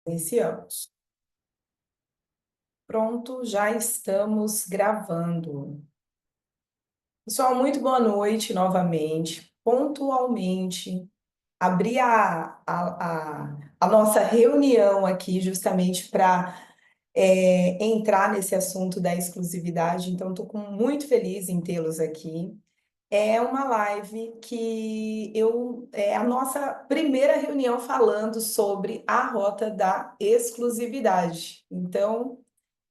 Iniciamos. Pronto, já estamos gravando. Pessoal, muito boa noite novamente. Pontualmente, abri a nossa reunião aqui justamente para entrar nesse assunto da exclusividade. Então, estou muito feliz em tê-los aqui. É uma live que é a nossa primeira reunião falando sobre a rota da exclusividade. Então,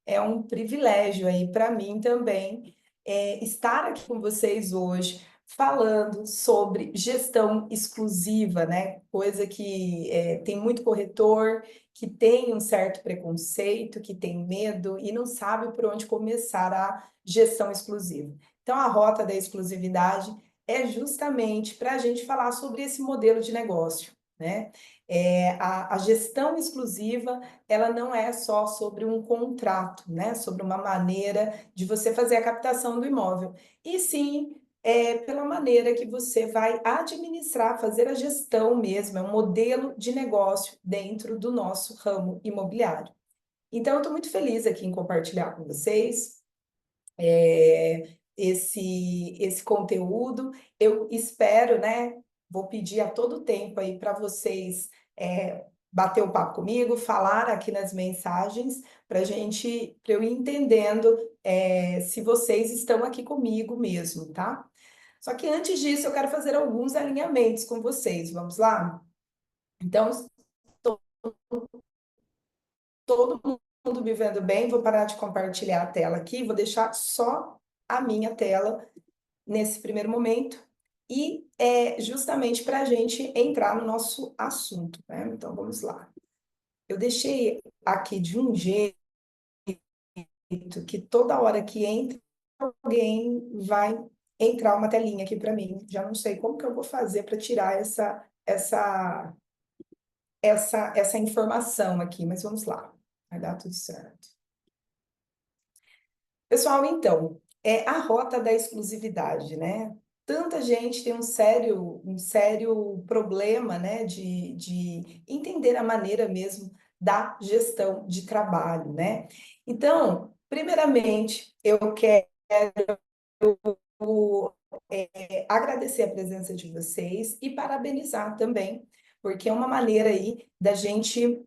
é um privilégio aí para mim também estar aqui com vocês hoje falando sobre gestão exclusiva, né? Coisa que tem muito corretor que tem um certo preconceito, que tem medo e não sabe por onde começar a gestão exclusiva. Então, a rota da exclusividade é justamente para a gente falar sobre esse modelo de negócio, né? A gestão exclusiva ela não é só sobre um contrato, né? Sobre uma maneira de você fazer a captação do imóvel, e sim pela maneira que você vai administrar, fazer a gestão mesmo, é um modelo de negócio dentro do nosso ramo imobiliário. Então, eu estou muito feliz aqui em compartilhar com vocês esse conteúdo. Eu espero, né? Vou pedir a todo tempo aí para vocês bater o papo comigo, falar aqui nas mensagens, para eu ir entendendo se vocês estão aqui comigo mesmo, tá? Só que antes disso, eu quero fazer alguns alinhamentos com vocês. Vamos lá? Então, todo mundo me vendo bem, vou parar de compartilhar a tela aqui, vou deixar só a minha tela nesse primeiro momento, e é justamente para a gente entrar no nosso assunto, né? Então vamos lá. Eu deixei aqui de um jeito que toda hora que entra alguém vai entrar uma telinha aqui para mim. Já não sei como que eu vou fazer para tirar essa informação aqui, mas vamos lá, vai dar tudo certo. Pessoal, então, é a rota da exclusividade, né? Tanta gente tem um sério problema, né, de entender a maneira mesmo da gestão de trabalho, né? Então, primeiramente, eu quero agradecer a presença de vocês e parabenizar também, porque é uma maneira aí da gente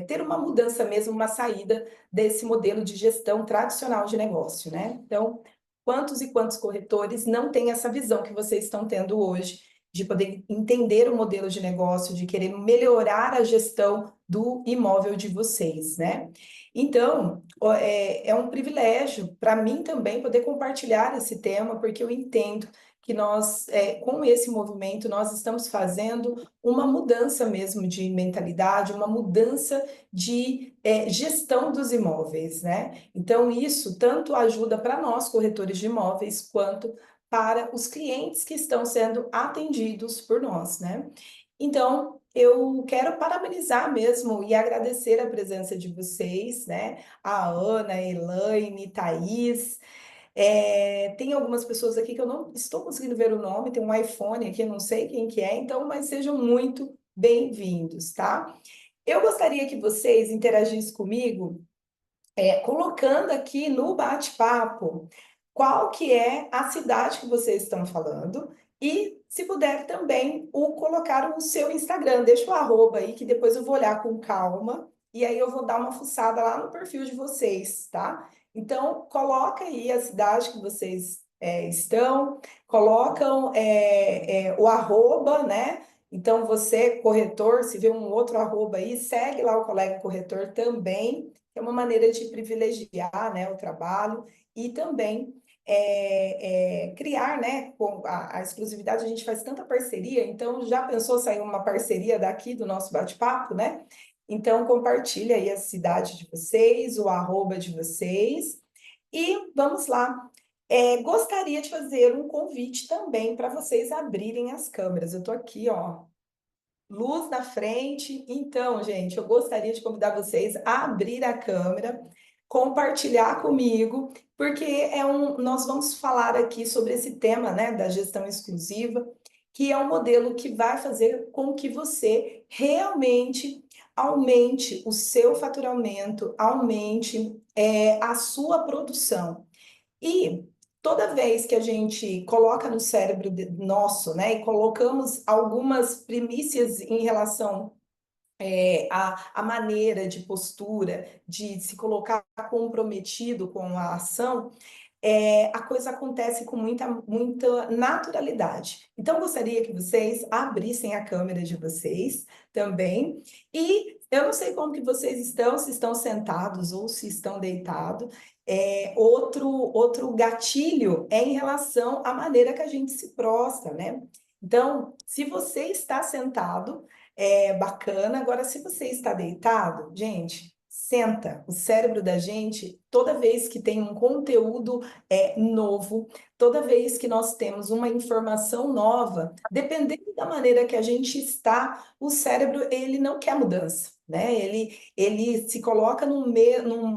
ter uma mudança mesmo, uma saída desse modelo de gestão tradicional de negócio, né? Então, quantos e quantos corretores não têm essa visão que vocês estão tendo hoje, de poder entender o modelo de negócio, de querer melhorar a gestão do imóvel de vocês, né? Então, é um privilégio para mim também poder compartilhar esse tema, porque eu entendo que nós, com esse movimento, nós estamos fazendo uma mudança mesmo de mentalidade, uma mudança de gestão dos imóveis, né? Então, isso tanto ajuda para nós, corretores de imóveis, quanto para os clientes que estão sendo atendidos por nós, né? Então, eu quero parabenizar mesmo e agradecer a presença de vocês, né? A Ana, a Elaine, Thaís. Tem algumas pessoas aqui que eu não estou conseguindo ver o nome, tem um iPhone aqui, eu não sei quem que é, então, mas sejam muito bem-vindos, tá? Eu gostaria que vocês interagissem comigo, colocando aqui no bate-papo qual que é a cidade que vocês estão falando e, se puder também, colocar o seu Instagram. Deixa o arroba aí, que depois eu vou olhar com calma e aí eu vou dar uma fuçada lá no perfil de vocês, tá? Então, coloca aí a cidade que vocês estão, colocam o arroba, né? Então, você, corretor, se vê um outro arroba aí, segue lá o colega corretor também, que é uma maneira de privilegiar, né, o trabalho e também criar, né, com a exclusividade, a gente faz tanta parceria, então já pensou sair uma parceria daqui do nosso bate-papo, né? Então compartilha aí a cidade de vocês, o arroba de vocês, e vamos lá. Gostaria de fazer um convite também para vocês abrirem as câmeras. Eu estou aqui, ó, luz na frente. Então, gente, eu gostaria de convidar vocês a abrir a câmera, compartilhar comigo, porque nós vamos falar aqui sobre esse tema, né, da gestão exclusiva, que é um modelo que vai fazer com que você realmente aumente o seu faturamento, aumente a sua produção. E toda vez que a gente coloca no cérebro nosso, né, e colocamos algumas primícias em relação a maneira de postura, de se colocar comprometido com a ação, a coisa acontece com muita naturalidade. Então, gostaria que vocês abrissem a câmera de vocês também. E eu não sei como que vocês estão, se estão sentados ou se estão deitados. Outro gatilho é em relação à maneira que a gente se prostra, né? Então, se você está sentado, é bacana. Agora, se você está deitado, gente, senta. O cérebro da gente, toda vez que tem um conteúdo novo, toda vez que nós temos uma informação nova, dependendo da maneira que a gente está, o cérebro, ele não quer mudança, né? Ele se coloca num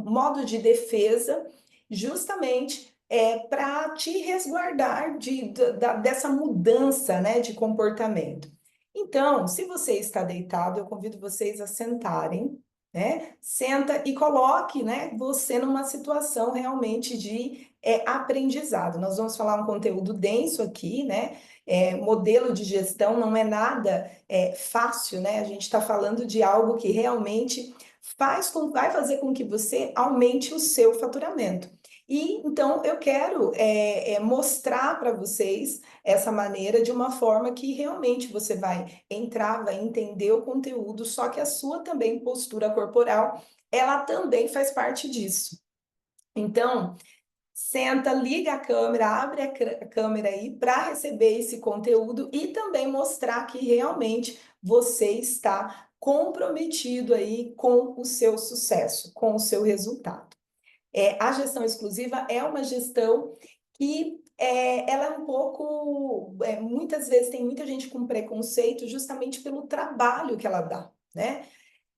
modo de defesa, justamente para te resguardar dessa mudança, né, de comportamento. Então, se você está deitado, eu convido vocês a sentarem, né? Senta e coloque, né, você numa situação realmente de aprendizado. Nós vamos falar um conteúdo denso aqui, né? Modelo de gestão não é nada fácil, né? A gente está falando de algo que realmente vai fazer com que você aumente o seu faturamento. E então eu quero mostrar para vocês essa maneira de uma forma que realmente você vai entrar, vai entender o conteúdo, só que a sua também postura corporal, ela também faz parte disso. Então, senta, liga a câmera, abre a câmera aí para receber esse conteúdo e também mostrar que realmente você está comprometido aí com o seu sucesso, com o seu resultado. A gestão exclusiva é uma gestão que ela é um pouco, muitas vezes tem muita gente com preconceito justamente pelo trabalho que ela dá, né?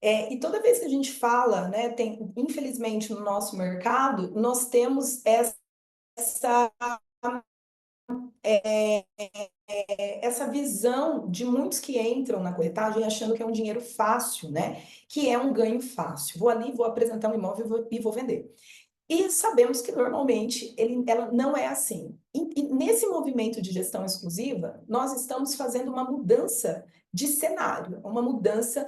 E toda vez que a gente fala, né, infelizmente no nosso mercado, nós temos essa, essa visão de muitos que entram na corretagem achando que é um dinheiro fácil, né? Que é um ganho fácil. Vou ali, vou apresentar um imóvel e vou vender. E sabemos que normalmente ela não é assim. E nesse movimento de gestão exclusiva, nós estamos fazendo uma mudança de cenário, uma mudança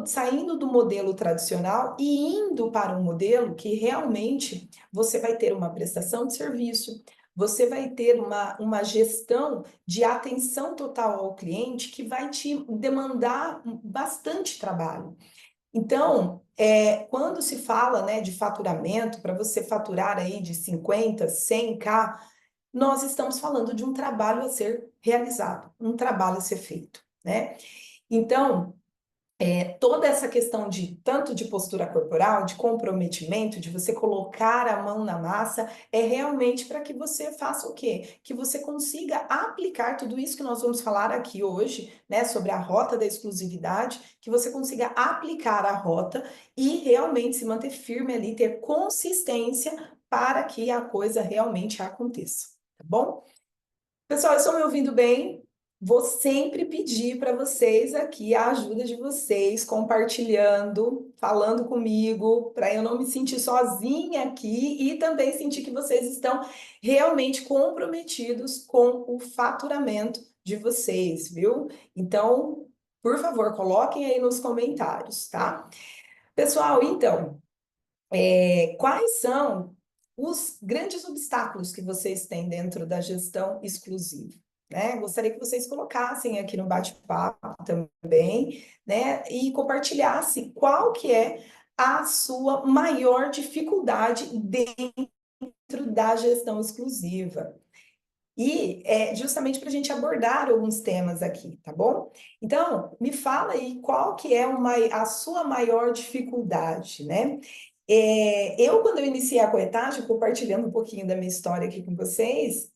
saindo do modelo tradicional e indo para um modelo que realmente você vai ter uma prestação de serviço, você vai ter uma gestão de atenção total ao cliente que vai te demandar bastante trabalho. Então, quando se fala, né, de faturamento, para você faturar aí de 50, 100K, nós estamos falando de um trabalho a ser realizado, um trabalho a ser feito, né? Então, toda essa questão de tanto de postura corporal, de comprometimento, de você colocar a mão na massa, é realmente para que você faça o quê? Que você consiga aplicar tudo isso que nós vamos falar aqui hoje, né, sobre a rota da exclusividade, que você consiga aplicar a rota e realmente se manter firme ali, ter consistência para que a coisa realmente aconteça, tá bom? Pessoal, estão me ouvindo bem? Vou sempre pedir para vocês aqui a ajuda de vocês, compartilhando, falando comigo, para eu não me sentir sozinha aqui e também sentir que vocês estão realmente comprometidos com o faturamento de vocês, viu? Então, por favor, coloquem aí nos comentários, tá? Pessoal, então, quais são os grandes obstáculos que vocês têm dentro da gestão exclusiva? Né? Gostaria que vocês colocassem aqui no bate-papo também, né? E compartilhassem qual que é a sua maior dificuldade dentro da gestão exclusiva. E justamente para a gente abordar alguns temas aqui, tá bom? Então, me fala aí qual que é a sua maior dificuldade, né? Quando eu iniciei a corretagem, compartilhando um pouquinho da minha história aqui com vocês,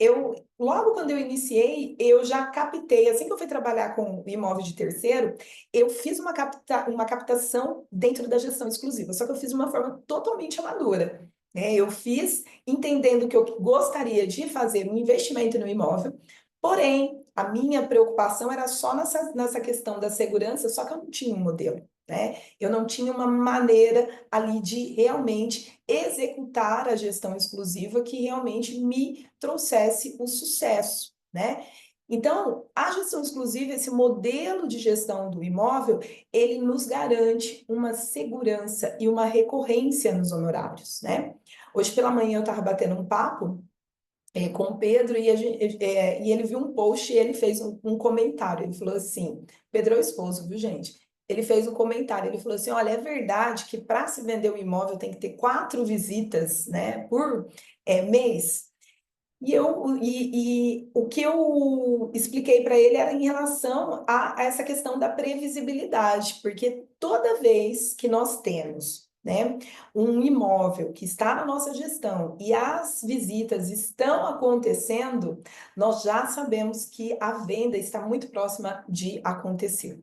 logo quando eu iniciei, eu já captei, assim que eu fui trabalhar com imóvel de terceiro, eu fiz uma captação dentro da gestão exclusiva, só que eu fiz de uma forma totalmente amadora. Eu fiz entendendo que eu gostaria de fazer um investimento no imóvel, porém, a minha preocupação era só nessa questão da segurança, só que eu não tinha um modelo, né? Eu não tinha uma maneira ali de realmente executar a gestão exclusiva que realmente me trouxesse o sucesso, né? Então, a gestão exclusiva, esse modelo de gestão do imóvel, ele nos garante uma segurança e uma recorrência nos honorários, né? Hoje pela manhã eu estava batendo um papo com o Pedro e ele viu um post e ele fez um comentário. Ele falou assim: Pedro é o esposo, viu, gente? Ele fez um comentário. Ele falou assim: olha, é verdade que para se vender o imóvel tem que ter 4 visitas, né, por mês. E o que eu expliquei para ele era em relação a essa questão da previsibilidade, porque toda vez que nós temos, né, um imóvel que está na nossa gestão e as visitas estão acontecendo, nós já sabemos que a venda está muito próxima de acontecer.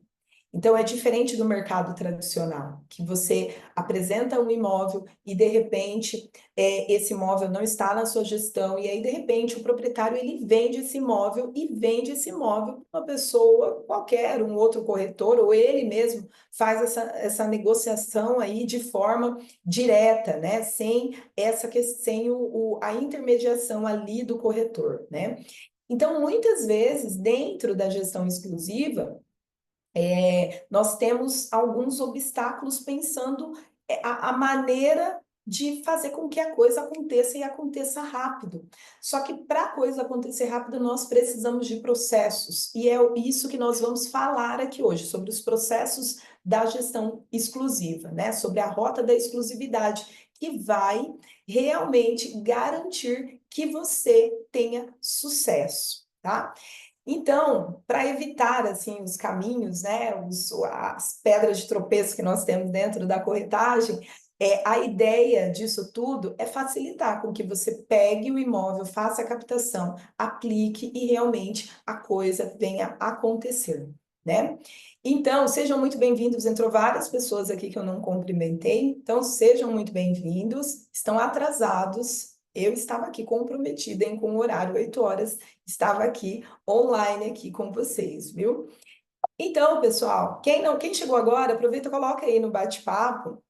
Então, é diferente do mercado tradicional, que você apresenta um imóvel e, de repente, esse imóvel não está na sua gestão, e aí, de repente, o proprietário ele vende esse imóvel e vende esse imóvel para uma pessoa qualquer, um outro corretor, ou ele mesmo faz essa negociação aí de forma direta, né? Sem a intermediação ali do corretor, né? Então, muitas vezes, dentro da gestão exclusiva, nós temos alguns obstáculos pensando a maneira de fazer com que a coisa aconteça e aconteça rápido. Só que para a coisa acontecer rápido, nós precisamos de processos, e é isso que nós vamos falar aqui hoje, sobre os processos da gestão exclusiva, né? Sobre a rota da exclusividade, que vai realmente garantir que você tenha sucesso, tá? Então, para evitar assim os caminhos, né, as pedras de tropeço que nós temos dentro da corretagem, a ideia disso tudo é facilitar com que você pegue o imóvel, faça a captação, aplique e realmente a coisa venha a acontecer, né? Então, sejam muito bem-vindos. Entrou várias pessoas aqui que eu não cumprimentei, então sejam muito bem-vindos. Estão atrasados. Eu estava aqui comprometida com o horário, 8 horas, estava aqui online aqui com vocês, viu? Então, pessoal, quem chegou agora, aproveita e coloca aí no bate-papo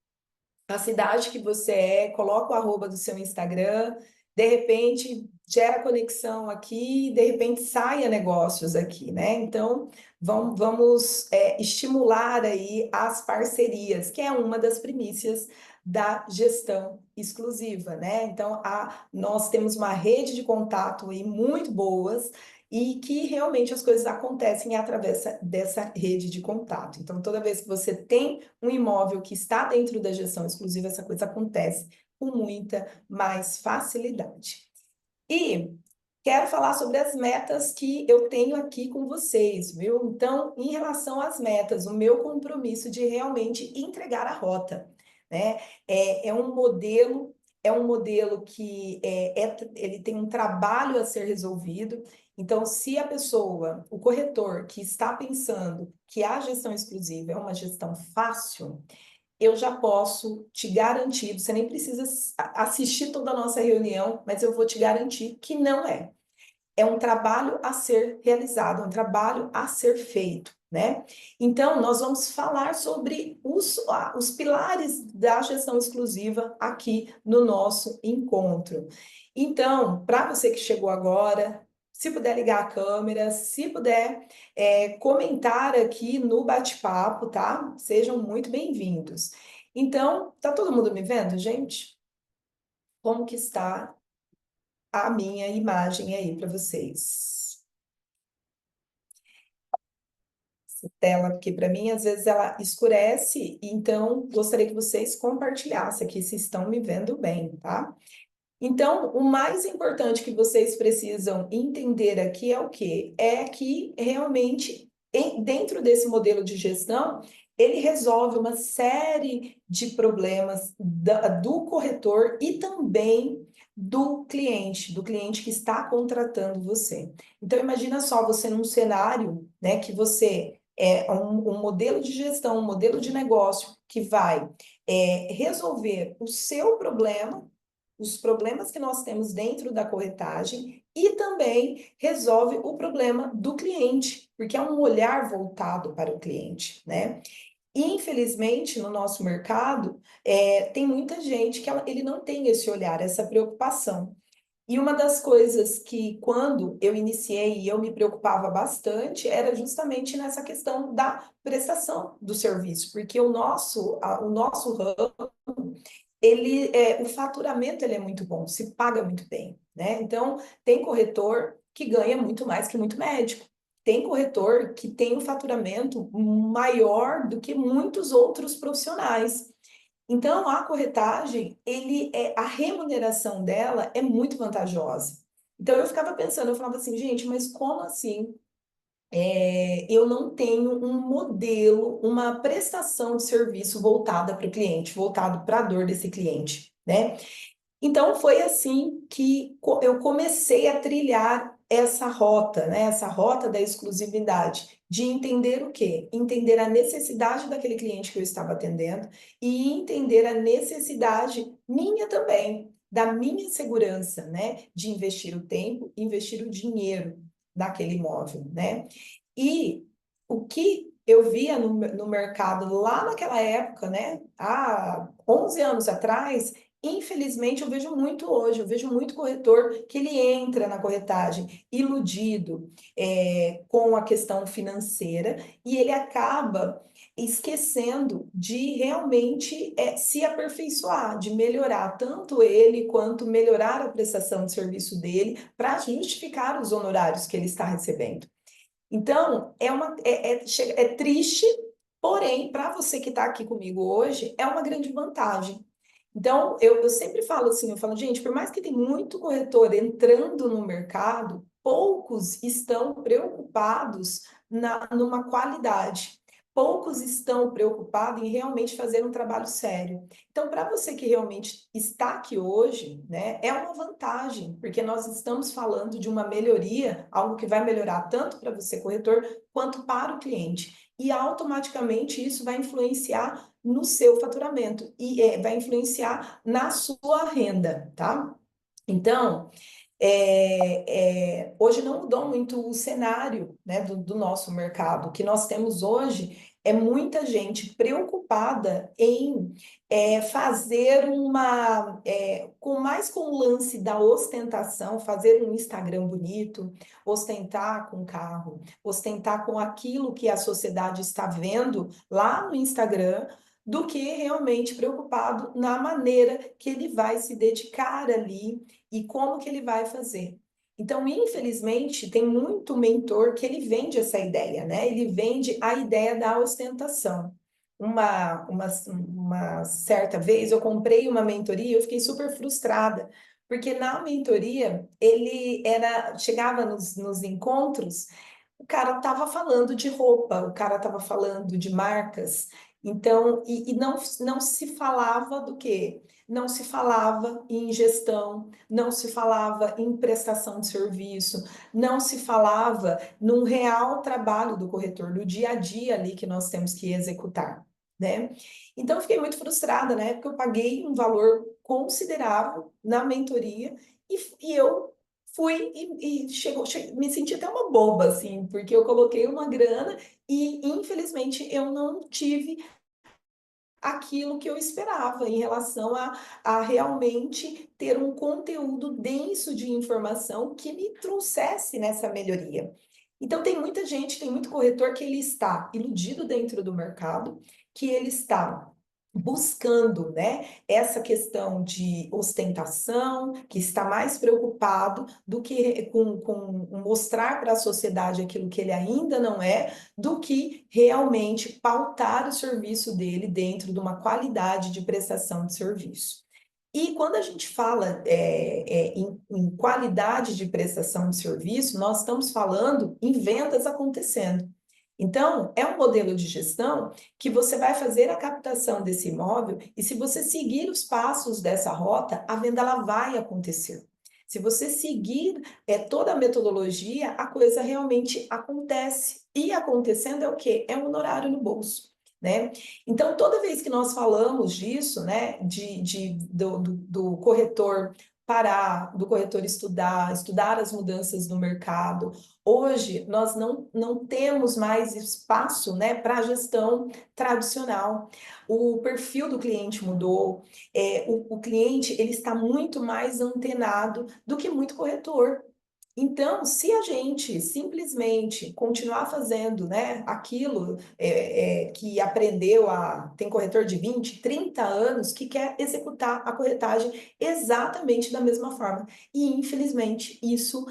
a cidade que você coloca o arroba do seu Instagram, de repente gera conexão aqui, de repente saia negócios aqui, né? Então, vamos estimular aí as parcerias, que é uma das primícias da gestão exclusiva, né? Então, nós temos uma rede de contato aí muito boas e que realmente as coisas acontecem através dessa rede de contato. Então, toda vez que você tem um imóvel que está dentro da gestão exclusiva, essa coisa acontece com muita mais facilidade. E quero falar sobre as metas que eu tenho aqui com vocês, viu? Então, em relação às metas, o meu compromisso de realmente entregar a rota, né? É um modelo que ele tem um trabalho a ser resolvido. Então, se a pessoa, o corretor que está pensando que a gestão exclusiva é uma gestão fácil, eu já posso te garantir, você nem precisa assistir toda a nossa reunião, mas eu vou te garantir que não é. É um trabalho a ser realizado, é um trabalho a ser feito, né? Então, nós vamos falar sobre os pilares da gestão exclusiva aqui no nosso encontro. Então, para você que chegou agora, se puder ligar a câmera, se puder comentar aqui no bate-papo, tá? Sejam muito bem-vindos. Então, tá todo mundo me vendo, gente? Como que está a minha imagem aí para vocês? Essa tela aqui para mim, às vezes ela escurece, então gostaria que vocês compartilhassem aqui se estão me vendo bem, tá? Então, o mais importante que vocês precisam entender aqui é o quê? É que realmente, dentro desse modelo de gestão, ele resolve uma série de problemas do corretor e também do cliente que está contratando você. Então, imagina só você num cenário, né, que você um modelo de gestão, um modelo de negócio que vai resolver o seu problema os problemas que nós temos dentro da corretagem e também resolve o problema do cliente, porque é um olhar voltado para o cliente, né? E, infelizmente, no nosso mercado, tem muita gente que ele não tem esse olhar, essa preocupação. E uma das coisas que, quando eu iniciei e eu me preocupava bastante, era justamente nessa questão da prestação do serviço, porque o nosso ramo, o faturamento ele é muito bom, se paga muito bem, né? Então, tem corretor que ganha muito mais que muito médico. Tem corretor que tem um faturamento maior do que muitos outros profissionais. Então, a corretagem, a remuneração dela é muito vantajosa. Então, eu ficava pensando, eu falava assim, gente, mas como assim eu não tenho um modelo, uma prestação de serviço voltada para o cliente, voltado para a dor desse cliente, né? Então, foi assim que eu comecei a trilhar essa rota, né? Essa rota da exclusividade, de entender o quê? Entender a necessidade daquele cliente que eu estava atendendo e entender a necessidade minha também, da minha segurança, né? De investir o tempo, investir o dinheiro naquele imóvel, né? E o que eu via no mercado lá naquela época, né? Há 11 anos atrás, infelizmente, eu vejo muito hoje, eu vejo muito corretor que ele entra na corretagem iludido com a questão financeira e ele acaba esquecendo de realmente se aperfeiçoar, de melhorar tanto ele quanto melhorar a prestação de serviço dele para justificar os honorários que ele está recebendo. Então, é triste, porém, para você que está aqui comigo hoje, é uma grande vantagem. Então, eu sempre falo assim, eu falo, gente, por mais que tem muito corretor entrando no mercado, poucos estão preocupados numa qualidade. Poucos estão preocupados em realmente fazer um trabalho sério. Então, para você que realmente está aqui hoje, né, é uma vantagem, porque nós estamos falando de uma melhoria, algo que vai melhorar tanto para você, corretor, quanto para o cliente. E automaticamente isso vai influenciar no seu faturamento e vai influenciar na sua renda, tá? Então, hoje não mudou muito o cenário, né, do nosso mercado. O que nós temos hoje é muita gente preocupada em fazer com o lance da ostentação, fazer um Instagram bonito, ostentar com carro, ostentar com aquilo que a sociedade está vendo lá no Instagram, do que realmente preocupado na maneira que ele vai se dedicar ali e como que ele vai fazer. Então, infelizmente, tem muito mentor que ele vende essa ideia, né? Ele vende a ideia da ostentação. Uma certa vez eu comprei uma mentoria e eu fiquei super frustrada, porque na mentoria chegava nos encontros, o cara estava falando de roupa, o cara estava falando de marcas, então, e não se falava do quê? Não se falava em gestão, não se falava em prestação de serviço, não se falava num real trabalho do corretor, do dia a dia ali que nós temos que executar, né? Então, eu fiquei muito frustrada, né? Porque eu paguei um valor considerável na mentoria e eu fui me senti até uma boba, assim, porque eu coloquei uma grana e, infelizmente, eu não tive aquilo que eu esperava em relação a realmente ter um conteúdo denso de informação que me trouxesse nessa melhoria. Então, tem muita gente, tem muito corretor que ele está iludido dentro do mercado, que ele está buscando, né, essa questão de ostentação, que está mais preocupado do que com mostrar para a sociedade aquilo que ele ainda não é, do que realmente pautar o serviço dele dentro de uma qualidade de prestação de serviço. E quando a gente fala em qualidade de prestação de serviço, nós estamos falando em vendas acontecendo. Então, é um modelo de gestão que você vai fazer a captação desse imóvel e se você seguir os passos dessa rota, a venda ela vai acontecer. Se você seguir toda a metodologia, a coisa realmente acontece. E acontecendo é o quê? É um honorário no bolso. né? Então, toda vez que nós falamos disso, né, do corretor parar, do corretor estudar as mudanças no mercado, hoje nós não temos mais espaço, né, para a gestão tradicional. O perfil do cliente mudou, o cliente ele está muito mais antenado do que muito corretor. Então, se a gente simplesmente continuar fazendo, né, aquilo que aprendeu tem corretor de 20, 30 anos que quer executar a corretagem exatamente da mesma forma. E, infelizmente, isso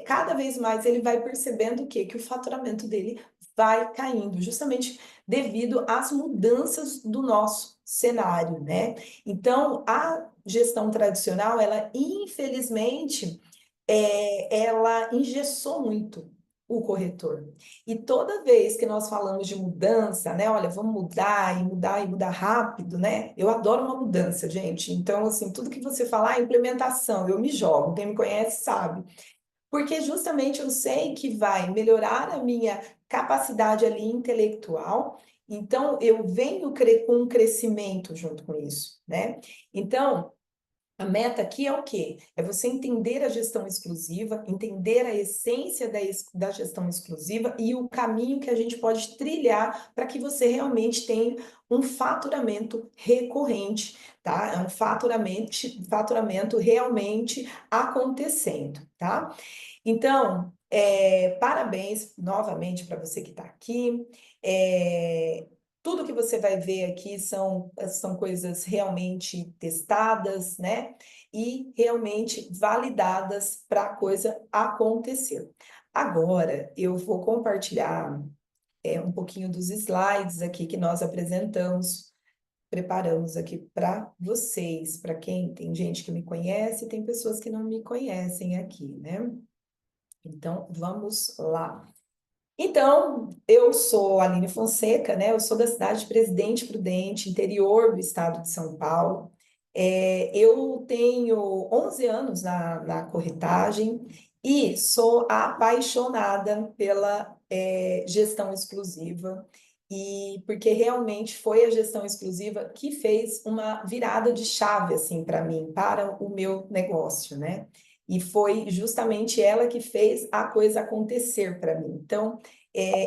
cada vez mais ele vai percebendo que o faturamento dele vai caindo, justamente devido às mudanças do nosso cenário, né? Então, a gestão tradicional, ela, infelizmente, ela engessou muito o corretor. E toda vez que nós falamos de mudança, né? Olha, vamos mudar e mudar e mudar rápido, né? Eu adoro uma mudança, gente. Então, assim, tudo que você falar, implementação, eu me jogo. Quem me conhece sabe. Porque justamente eu sei que vai melhorar a minha capacidade ali intelectual. Então, eu venho com um crescimento junto com isso, né? Então, a meta aqui é o quê? É você entender a gestão exclusiva, entender a essência da gestão exclusiva e o caminho que a gente pode trilhar para que você realmente tenha um faturamento recorrente, tá? É um faturamento realmente acontecendo, tá? Então, parabéns novamente para você que está aqui. Tudo que você vai ver aqui são coisas realmente testadas, né? E realmente validadas para a coisa acontecer. Agora, eu vou compartilhar um pouquinho dos slides aqui que nós preparamos aqui para vocês, para quem tem gente que me conhece, tem pessoas que não me conhecem aqui, né? Então, vamos lá. Então, eu sou a Aline Fonseca, né? Eu sou da cidade de Presidente Prudente, interior do estado de São Paulo. Eu tenho 11 anos na corretagem e sou apaixonada pela gestão exclusiva, e porque realmente foi a gestão exclusiva que fez uma virada de chave assim para mim, para o meu negócio, né? E foi justamente ela que fez a coisa acontecer para mim. Então,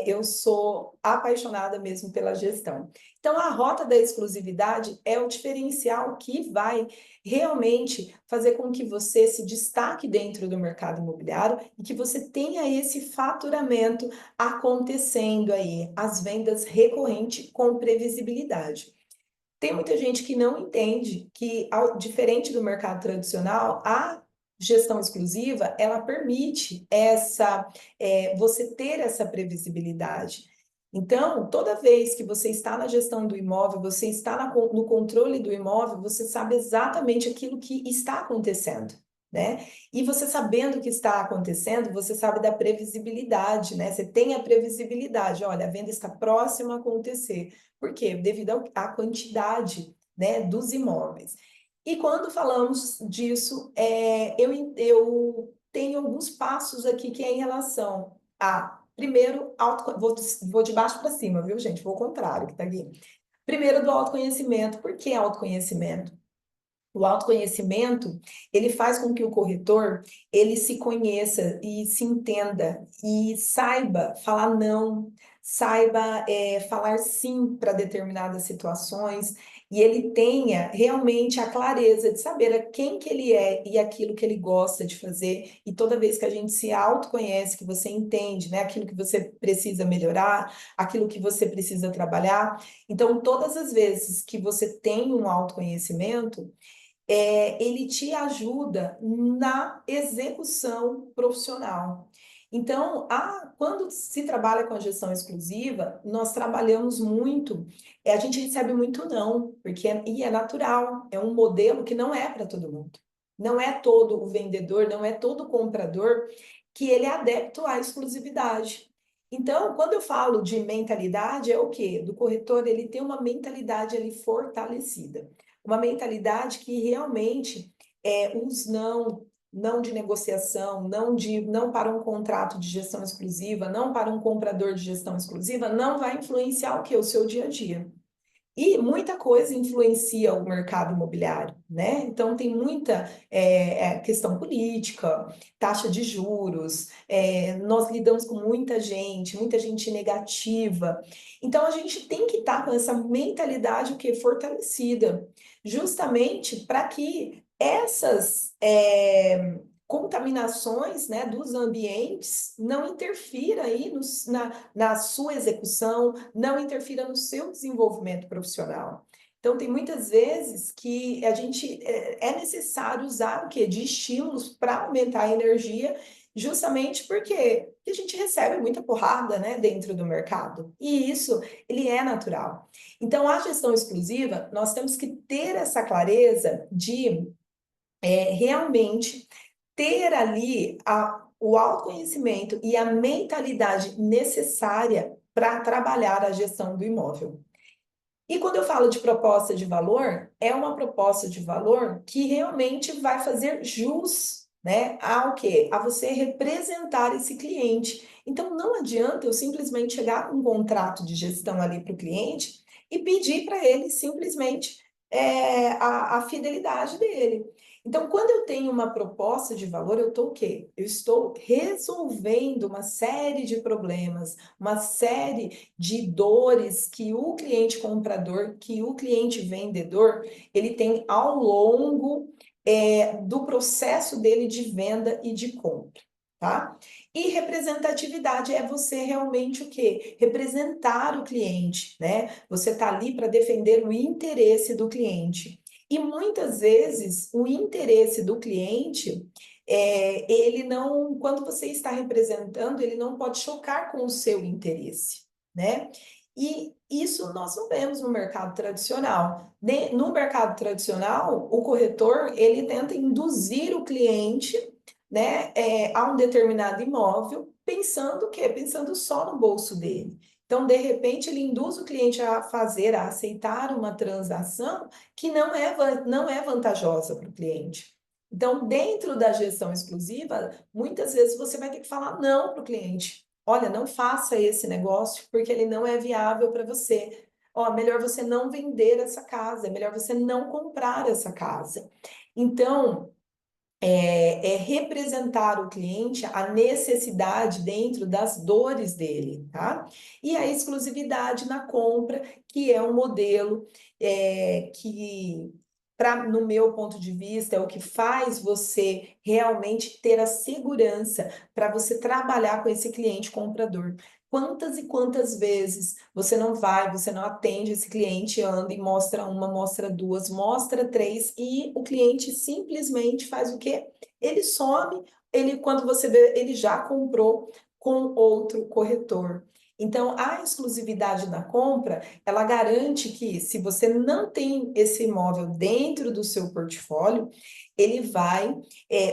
eu sou apaixonada mesmo pela gestão. Então, a rota da exclusividade é o diferencial que vai realmente fazer com que você se destaque dentro do mercado imobiliário e que você tenha esse faturamento acontecendo aí, as vendas recorrentes com previsibilidade. Tem muita gente que não entende que, diferente do mercado tradicional, a gestão exclusiva, ela permite você ter essa previsibilidade. Então, toda vez que você está na gestão do imóvel, você está no controle do imóvel, você sabe exatamente aquilo que está acontecendo, né? E você sabendo o que está acontecendo, você sabe da previsibilidade, né? Você tem a previsibilidade, olha, a venda está próxima a acontecer. Por quê? Devido à quantidade, né, dos imóveis. E quando falamos disso, eu tenho alguns passos aqui que é em relação a, primeiro, vou de baixo para cima, viu, gente? Vou ao contrário que está aqui. Primeiro, do autoconhecimento. Por que autoconhecimento? O autoconhecimento, ele faz com que o corretor, ele se conheça e se entenda e saiba falar não, saiba falar sim para determinadas situações, e ele tenha realmente a clareza de saber a quem que ele é e aquilo que ele gosta de fazer. E toda vez que a gente se autoconhece, que você entende, né, aquilo que você precisa melhorar, aquilo que você precisa trabalhar. Então, todas as vezes que você tem um autoconhecimento, ele te ajuda na execução profissional. Então, quando se trabalha com a gestão exclusiva, nós trabalhamos muito, a gente recebe muito não, e é natural, é um modelo que não é para todo mundo. Não é todo o vendedor, não é todo o comprador que ele é adepto à exclusividade. Então, quando eu falo de mentalidade, é o quê? Do corretor, ele tem uma mentalidade ali fortalecida, uma mentalidade que realmente os não, não de negociação, não para um contrato de gestão exclusiva, não para um comprador de gestão exclusiva, não vai influenciar o quê? O seu dia a dia. E muita coisa influencia o mercado imobiliário, né? Então, tem muita questão política, taxa de juros, nós lidamos com muita gente negativa. Então, a gente tem que estar com essa mentalidade o quê? Fortalecida, justamente para que essas contaminações, né, dos ambientes não interfira aí na sua execução, não interfira no seu desenvolvimento profissional. Então, tem muitas vezes que a gente é necessário usar o quê? De estímulos para aumentar a energia, justamente porque a gente recebe muita porrada, né, dentro do mercado. E isso, ele é natural. Então, a gestão exclusiva, nós temos que ter essa clareza de realmente ter ali o autoconhecimento e a mentalidade necessária para trabalhar a gestão do imóvel. E quando eu falo de proposta de valor, é uma proposta de valor que realmente vai fazer jus, né, ao quê? A você representar esse cliente. Então, não adianta eu simplesmente chegar com um contrato de gestão ali para o cliente e pedir para ele simplesmente a fidelidade dele. Então, quando eu tenho uma proposta de valor, eu estou o quê? Eu estou resolvendo uma série de problemas, uma série de dores que o cliente comprador, que o cliente vendedor, ele tem ao longo do processo dele de venda e de compra, tá? E representatividade é você realmente o quê? Representar o cliente, né? Você tá ali para defender o interesse do cliente. E muitas vezes o interesse do cliente ele não, quando você está representando, ele não pode chocar com o seu interesse, né? E isso nós não vemos no mercado tradicional. No mercado tradicional, o corretor, ele tenta induzir o cliente, né, a um determinado imóvel, pensando o quê? Pensando só no bolso dele. Então, de repente, ele induz o cliente a fazer, a aceitar uma transação que não é vantajosa para o cliente. Então, dentro da gestão exclusiva, muitas vezes você vai ter que falar não para o cliente. Olha, não faça esse negócio porque ele não é viável para você. Ó, melhor você não vender essa casa, é melhor você não comprar essa casa. Então, representar o cliente a necessidade dentro das dores dele, tá? E a exclusividade na compra, que é um modelo que, no meu ponto de vista, é o que faz você realmente ter a segurança para você trabalhar com esse cliente comprador. Quantas e quantas vezes você não atende esse cliente, anda e mostra uma, mostra duas, mostra três, e o cliente simplesmente faz o quê? Ele some, ele, quando você vê, ele já comprou com outro corretor. Então, a exclusividade na compra, ela garante que, se você não tem esse imóvel dentro do seu portfólio,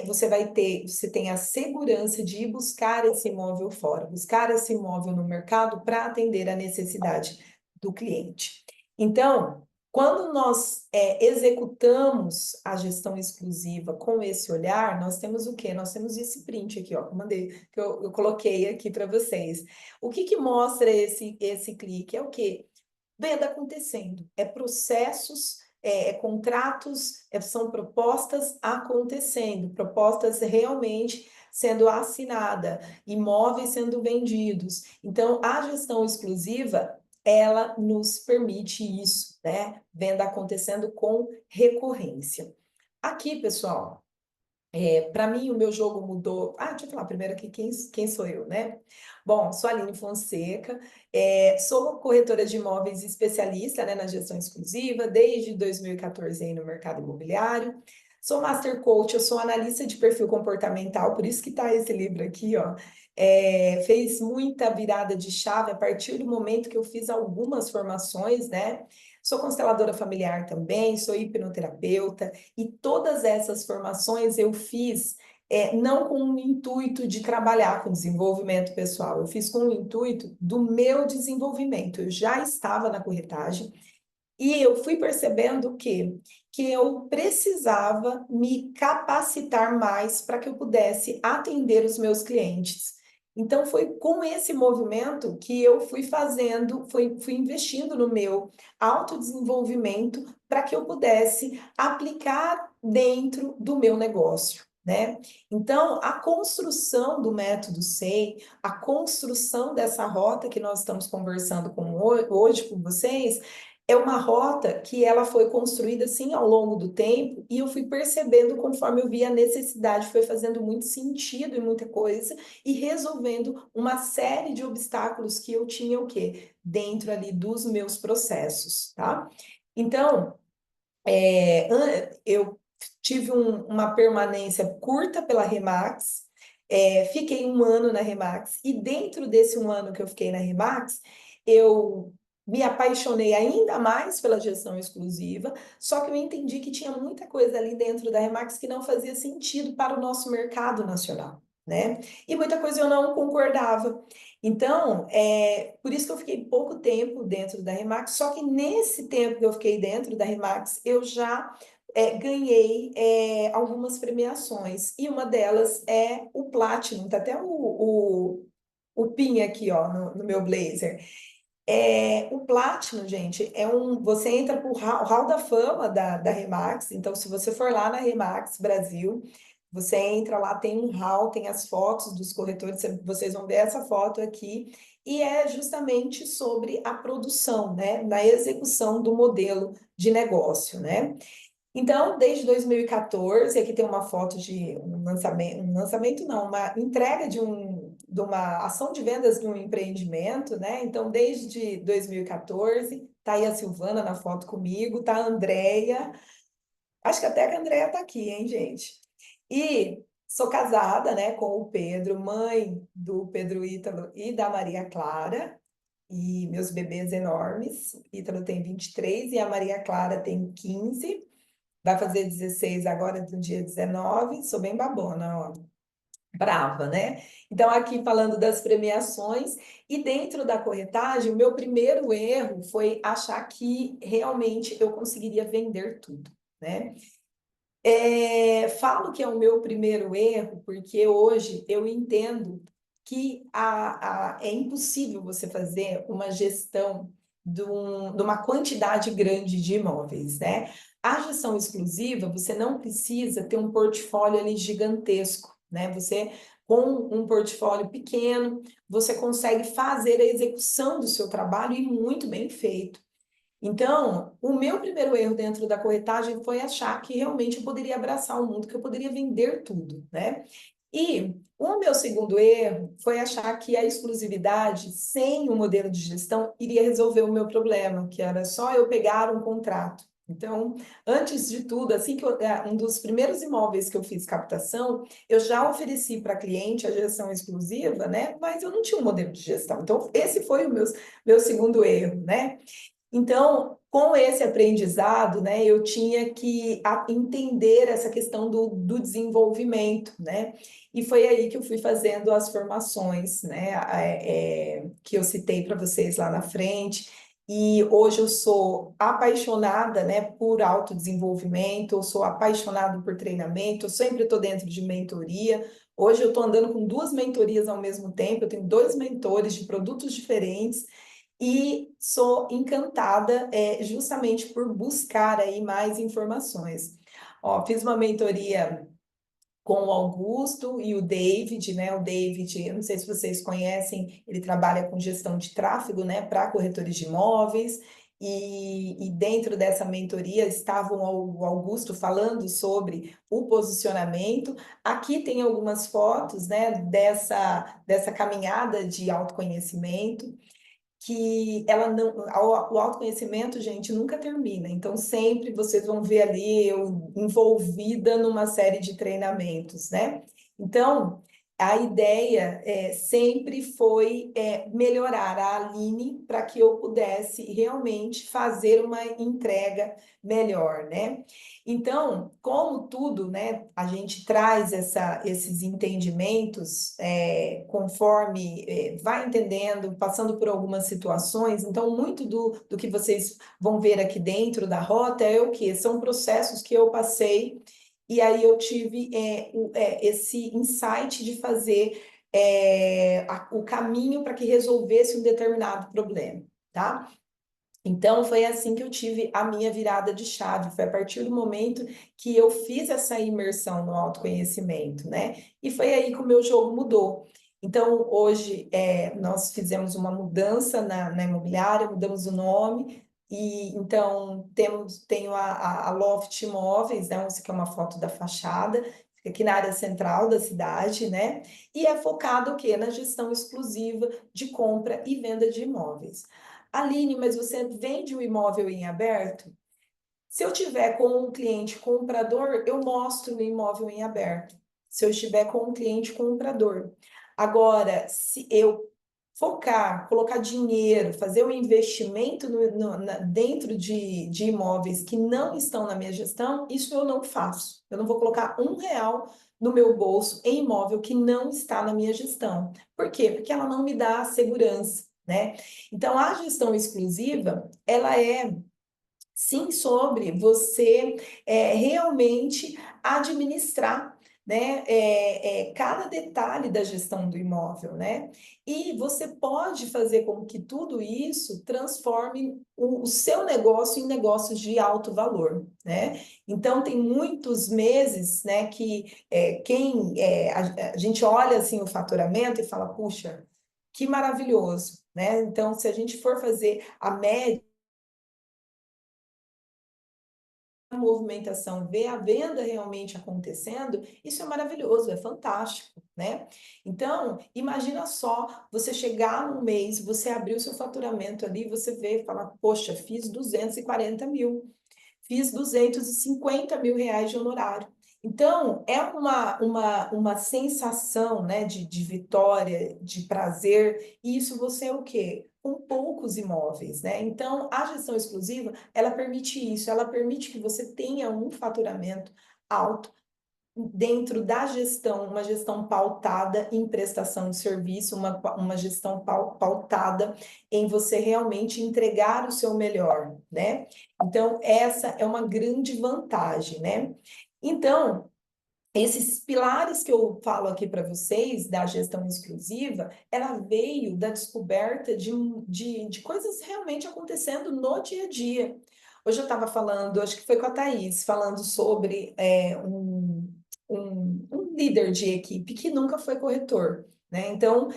você tem a segurança de ir buscar esse imóvel fora, buscar esse imóvel no mercado para atender a necessidade do cliente. Então, quando nós executamos a gestão exclusiva com esse olhar, nós temos o quê? Nós temos esse print aqui, ó, que eu mandei, que eu coloquei aqui para vocês. O que mostra esse clique? É o quê? Venda acontecendo, processos, contratos, são propostas acontecendo, propostas realmente sendo assinada, imóveis sendo vendidos. Então, a gestão exclusiva, ela nos permite isso, né? Venda acontecendo com recorrência. Aqui, pessoal, para mim, o meu jogo mudou. Ah, deixa eu falar primeiro aqui quem sou eu, né? Bom, sou a Aline Fonseca, sou corretora de imóveis especialista, né, na gestão exclusiva, desde 2014 aí no mercado imobiliário. Sou Master Coach, eu sou analista de perfil comportamental, por isso que está esse livro aqui, ó. Fez muita virada de chave a partir do momento que eu fiz algumas formações, né? Sou consteladora familiar também, sou hipnoterapeuta. E todas essas formações eu fiz não com o intuito de trabalhar com desenvolvimento pessoal, eu fiz com o intuito do meu desenvolvimento. Eu já estava na corretagem, E eu fui percebendo que eu precisava me capacitar mais para que eu pudesse atender os meus clientes. Então, foi com esse movimento que eu fui fazendo, fui investindo no meu autodesenvolvimento para que eu pudesse aplicar dentro do meu negócio, né? Então, a construção do método SEI, a construção dessa rota que nós estamos conversando hoje com vocês, é uma rota que ela foi construída assim ao longo do tempo e eu fui percebendo conforme eu via a necessidade, foi fazendo muito sentido em muita coisa e resolvendo uma série de obstáculos que eu tinha o quê? Dentro ali dos meus processos, tá? Então, eu tive uma permanência curta pela Remax, fiquei um ano na Remax, e dentro desse um ano que eu fiquei na Remax, eu me apaixonei ainda mais pela gestão exclusiva, só que eu entendi que tinha muita coisa ali dentro da Remax que não fazia sentido para o nosso mercado nacional, né? E muita coisa eu não concordava. Então, por isso que eu fiquei pouco tempo dentro da Remax, só que nesse tempo que eu fiquei dentro da Remax, eu já ganhei algumas premiações, e uma delas é o Platinum, tá até o pin aqui, ó, no meu blazer. O Platinum, gente, você entra para o hall da fama da Remax, então se você for lá na Remax Brasil, você entra lá, tem um hall, tem as fotos dos corretores, vocês vão ver essa foto aqui, e é justamente sobre a produção, né, na execução do modelo de negócio, né? Então, desde 2014, aqui tem uma foto de um lançamento não, uma entrega de uma ação de vendas de um empreendimento, né? Então, desde 2014, tá aí a Silvana na foto comigo, tá a Andrea, acho que até que a Andrea tá aqui, hein, gente? E sou casada, né, com o Pedro, mãe do Pedro Ítalo e da Maria Clara, e meus bebês enormes. O Ítalo tem 23 e a Maria Clara tem 15. Vai fazer 16 agora, no dia 19. Sou bem babona, ó. Brava, né? Então, aqui falando das premiações, e dentro da corretagem, o meu primeiro erro foi achar que realmente eu conseguiria vender tudo, né? Falo que é o meu primeiro erro, porque hoje eu entendo que é impossível você fazer uma gestão de uma quantidade grande de imóveis, né? A gestão exclusiva, você não precisa ter um portfólio ali gigantesco, né? Você, com um portfólio pequeno, você consegue fazer a execução do seu trabalho e muito bem feito. Então, o meu primeiro erro dentro da corretagem foi achar que realmente eu poderia abraçar o mundo, que eu poderia vender tudo, né? E o meu segundo erro foi achar que a exclusividade, sem o modelo de gestão, iria resolver o meu problema, que era só eu pegar um contrato. Então, antes de tudo, assim que um dos primeiros imóveis que eu fiz captação, eu já ofereci para cliente a gestão exclusiva, né? Mas eu não tinha um modelo de gestão. Então, esse foi o meu segundo erro, né? Então, com esse aprendizado, né, eu tinha que entender essa questão do desenvolvimento, né? E foi aí que eu fui fazendo as formações, né, que eu citei para vocês lá na frente. E hoje eu sou apaixonada, né, por autodesenvolvimento, eu sou apaixonada por treinamento, eu sempre estou dentro de mentoria. Hoje eu estou andando com duas mentorias ao mesmo tempo, eu tenho dois mentores de produtos diferentes, e sou encantada justamente por buscar aí mais informações. Ó, fiz uma mentoria com o Augusto e o David, né? O David, eu não sei se vocês conhecem, ele trabalha com gestão de tráfego, né, para corretores de imóveis. E dentro dessa mentoria estava o Augusto falando sobre o posicionamento. Aqui tem algumas fotos, né, dessa caminhada de autoconhecimento, que ela não, o autoconhecimento, gente, nunca termina. Então, sempre vocês vão ver ali eu envolvida numa série de treinamentos, né? Então, a ideia sempre foi melhorar a Aline para que eu pudesse realmente fazer uma entrega melhor, né? Então, como tudo, né, a gente traz esses entendimentos conforme vai entendendo, passando por algumas situações. Então, muito do que vocês vão ver aqui dentro da rota é o quê? São processos que eu passei e aí eu tive esse insight de fazer o caminho para que resolvesse um determinado problema, tá? Então, foi assim que eu tive a minha virada de chave. Foi a partir do momento que eu fiz essa imersão no autoconhecimento, né? E foi aí que o meu jogo mudou. Então, hoje, nós fizemos uma mudança na imobiliária, mudamos o nome, e então tenho a Loft Imóveis, né? Essa aqui é uma foto da fachada, fica aqui na área central da cidade, né? E é focado o quê? Na gestão exclusiva de compra e venda de imóveis. Aline, mas você vende o imóvel em aberto? Se eu tiver com um cliente comprador, eu mostro o imóvel em aberto. Se eu estiver com um cliente comprador. Agora, se eu focar, colocar dinheiro, fazer um investimento dentro de imóveis que não estão na minha gestão, isso eu não faço. Eu não vou colocar R$ 1 no meu bolso em imóvel que não está na minha gestão. Por quê? Porque ela não me dá segurança, né? Então, a gestão exclusiva, ela é sim sobre você realmente administrar, né, cada detalhe da gestão do imóvel, né? E você pode fazer com que tudo isso transforme o seu negócio em negócios de alto valor, né? Então tem muitos meses, né, que a gente olha assim o faturamento e fala, puxa, que maravilhoso, né? Então se a gente for fazer a média movimentação, ver a venda realmente acontecendo, isso é maravilhoso, é fantástico, né? Então, imagina só você chegar num mês, você abrir o seu faturamento ali, você vê e fala, poxa, fiz 240 mil, fiz 250 mil reais de honorário. Então, é uma sensação, né, de vitória, de prazer, e isso você é o quê? Com poucos imóveis, né? Então, a gestão exclusiva, ela permite isso, ela permite que você tenha um faturamento alto dentro da gestão, uma gestão pautada em prestação de serviço, uma gestão pautada em você realmente entregar o seu melhor, né? Então, essa é uma grande vantagem, né? Então, esses pilares que eu falo aqui para vocês da gestão exclusiva, ela veio da descoberta de coisas realmente acontecendo no dia a dia. Hoje eu estava falando, acho que foi com a Thaís, falando sobre um líder de equipe que nunca foi corretor, né? Então,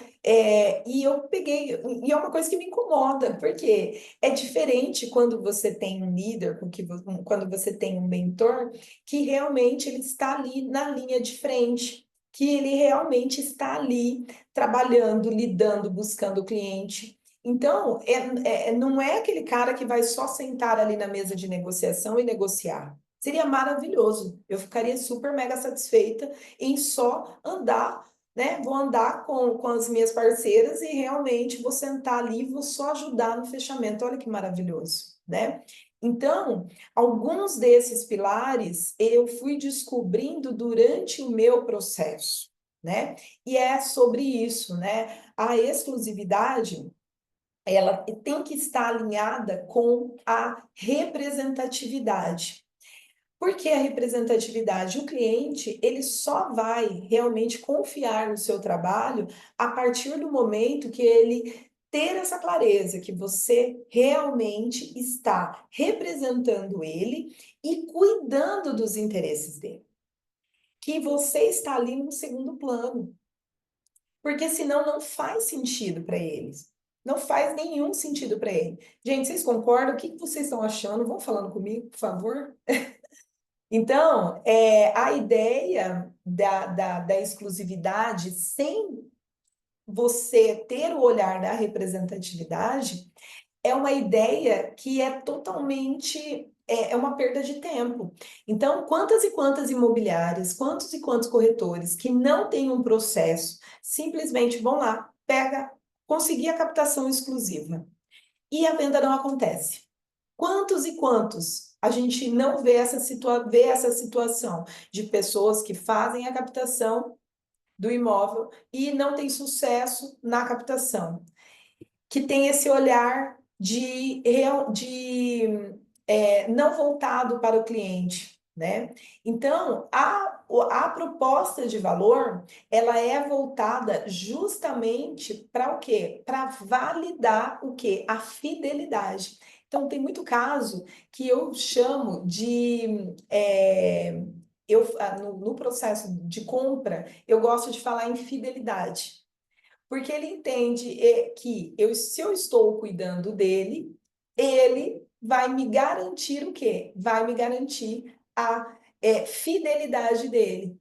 e eu peguei, e é uma coisa que me incomoda, porque é diferente quando você tem um líder, quando você tem um mentor, que realmente ele está ali na linha de frente, que ele realmente está ali trabalhando, lidando, buscando o cliente. Então, não é aquele cara que vai só sentar ali na mesa de negociação e negociar. Seria maravilhoso. Eu ficaria super mega satisfeita em só andar, né? Vou andar com as minhas parceiras e realmente vou sentar ali e vou só ajudar no fechamento. Olha que maravilhoso, né? Então, alguns desses pilares eu fui descobrindo durante o meu processo, né? E é sobre isso, né? A exclusividade, ela tem que estar alinhada com a representatividade. Por que a representatividade? O cliente, ele só vai realmente confiar no seu trabalho a partir do momento que ele ter essa clareza que você realmente está representando ele e cuidando dos interesses dele. Que você está ali no segundo plano. Porque senão não faz sentido para eles. Não faz nenhum sentido para ele. Gente, vocês concordam? O que vocês estão achando? Vão falando comigo, por favor. Então, a ideia da exclusividade, sem você ter o olhar da representatividade, é uma ideia que é totalmente é uma perda de tempo. Então, quantas e quantas imobiliárias, quantos e quantos corretores que não têm um processo, simplesmente vão lá, pega, conseguir a captação exclusiva e a venda não acontece. Quantos e quantos a gente não vê essa situação de pessoas que fazem a captação do imóvel e não tem sucesso na captação, que tem esse olhar de não voltado para o cliente, né? Então, a proposta de valor, ela é voltada justamente para o quê? Para validar o quê? A fidelidade. Então, tem muito caso que eu chamo de... no processo de compra, eu gosto de falar em fidelidade. Porque ele entende que se eu estou cuidando dele, ele vai me garantir o quê? Vai me garantir a fidelidade dele.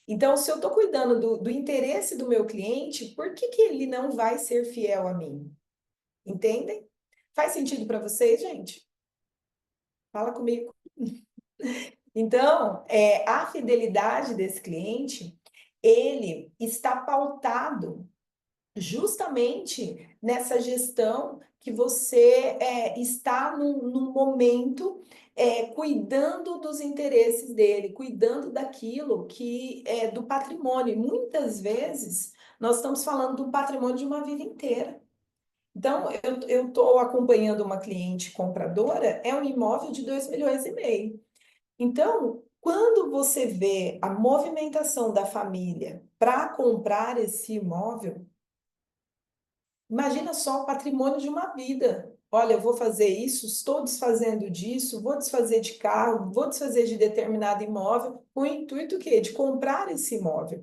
Então, se eu estou cuidando do interesse do meu cliente, por que ele não vai ser fiel a mim? Entendem? Faz sentido para vocês, gente? Fala comigo. Então, a fidelidade desse cliente, ele está pautado justamente nessa gestão que você está num momento cuidando dos interesses dele, cuidando daquilo que é do patrimônio. Muitas vezes nós estamos falando do patrimônio de uma vida inteira. Então, eu estou acompanhando uma cliente compradora, é um imóvel de 2,5 milhões. Então, quando você vê a movimentação da família para comprar esse imóvel, imagina só o patrimônio de uma vida. Olha, eu vou fazer isso, estou desfazendo disso, vou desfazer de carro, vou desfazer de determinado imóvel, com o intuito quê? De comprar esse imóvel.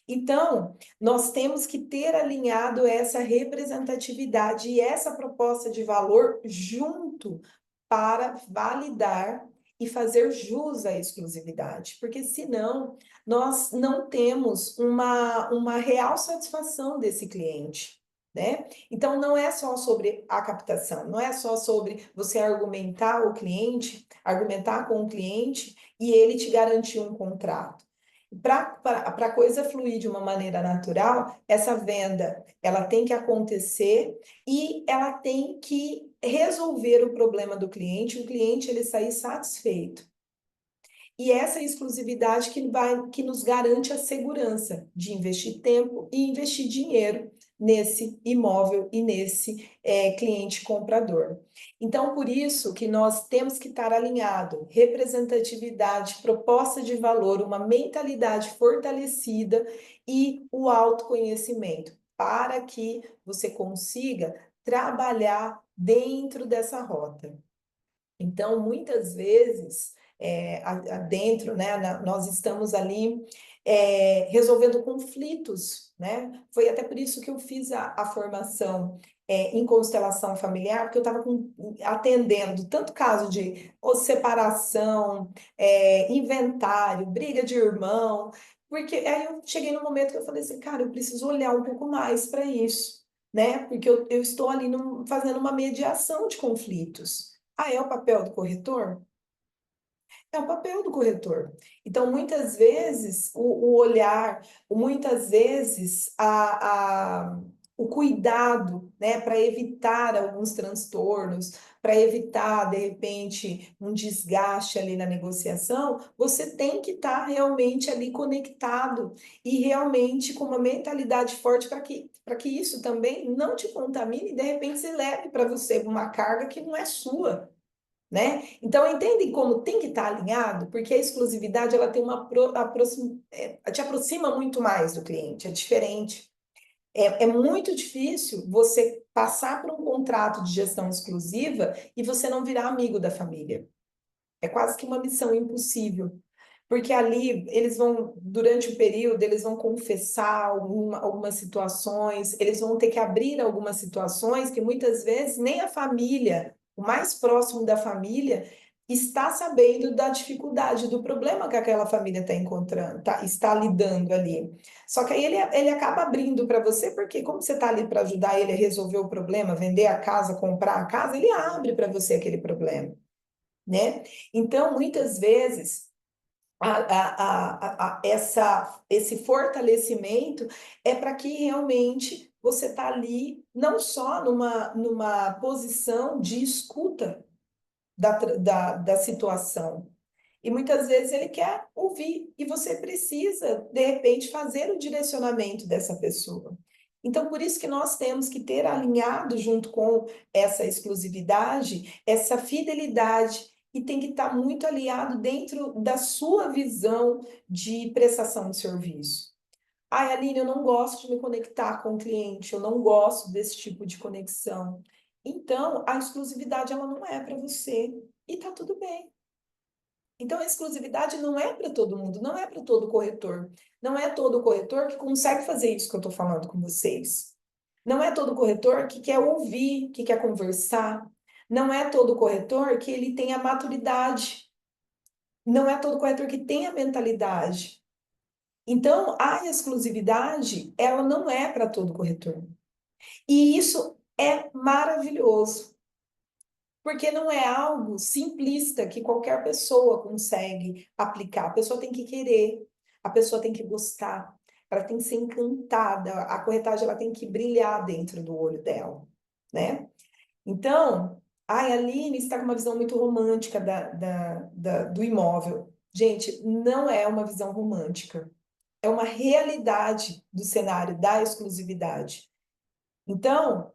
Então, nós temos que ter alinhado essa representatividade e essa proposta de valor junto para validar e fazer jus à exclusividade, porque senão nós não temos uma real satisfação desse cliente, né? Então, não é só sobre a captação, não é só sobre você argumentar com o cliente e ele te garantir um contrato. Para a coisa fluir de uma maneira natural, essa venda ela tem que acontecer e ela tem que resolver o problema do cliente, o cliente ele sair satisfeito. E essa exclusividade que nos garante a segurança de investir tempo e investir dinheiro nesse imóvel e nesse cliente comprador. Então, por isso que nós temos que estar alinhado, representatividade, proposta de valor, uma mentalidade fortalecida e o autoconhecimento, para que você consiga trabalhar dentro dessa rota. Então, muitas vezes, dentro, né, nós estamos ali resolvendo conflitos, né? Foi até por isso que eu fiz a formação em constelação familiar, porque eu estava atendendo tanto caso de separação, inventário, briga de irmão, porque aí eu cheguei no momento que eu falei assim, cara, eu preciso olhar um pouco mais para isso, né? Porque eu estou ali fazendo uma mediação de conflitos. Ah, é o papel do corretor? É o papel do corretor. Então, muitas vezes, o olhar, muitas vezes, o cuidado, né, para evitar alguns transtornos, para evitar, de repente, um desgaste ali na negociação, você tem que estar realmente ali conectado e realmente com uma mentalidade forte para que isso também não te contamine e, de repente, se leve para você uma carga que não é sua. Né? Então, entendem como tem que estar alinhado? Porque a exclusividade ela tem te aproxima muito mais do cliente, é diferente. É muito difícil você passar por um contrato de gestão exclusiva e você não virar amigo da família. É quase que uma missão impossível. Porque ali eles vão, durante o período, eles vão confessar algumas situações, eles vão ter que abrir algumas situações que muitas vezes nem a família, o mais próximo da família, está sabendo da dificuldade, do problema que aquela família está encontrando, está lidando ali. Só que aí ele acaba abrindo para você, porque como você está ali para ajudar ele a resolver o problema, vender a casa, comprar a casa, ele abre para você aquele problema. né? Então, muitas vezes, esse fortalecimento é para que realmente você está ali, não só numa posição de escuta da situação. E muitas vezes ele quer ouvir, e você precisa, de repente, fazer o direcionamento dessa pessoa. Então, por isso que nós temos que ter alinhado junto com essa exclusividade, essa fidelidade, e tem que estar muito alinhado dentro da sua visão de prestação de serviço. Ai, Aline, eu não gosto de me conectar com o cliente, eu não gosto desse tipo de conexão. Então, a exclusividade ela não é para você, e tá tudo bem. Então, a exclusividade não é para todo mundo, não é para todo corretor. Não é todo corretor que consegue fazer isso que eu estou falando com vocês. Não é todo corretor que quer ouvir, que quer conversar. Não é todo corretor que ele tem a maturidade. Não é todo corretor que tem a mentalidade. Então, a exclusividade, ela não é para todo corretor. E isso é maravilhoso. Porque não é algo simplista que qualquer pessoa consegue aplicar. A pessoa tem que querer, a pessoa tem que gostar, ela tem que ser encantada, a corretagem ela tem que brilhar dentro do olho dela, né? Então, ai, a Aline está com uma visão muito romântica do imóvel. Gente, não é uma visão romântica, é uma realidade do cenário da exclusividade. Então,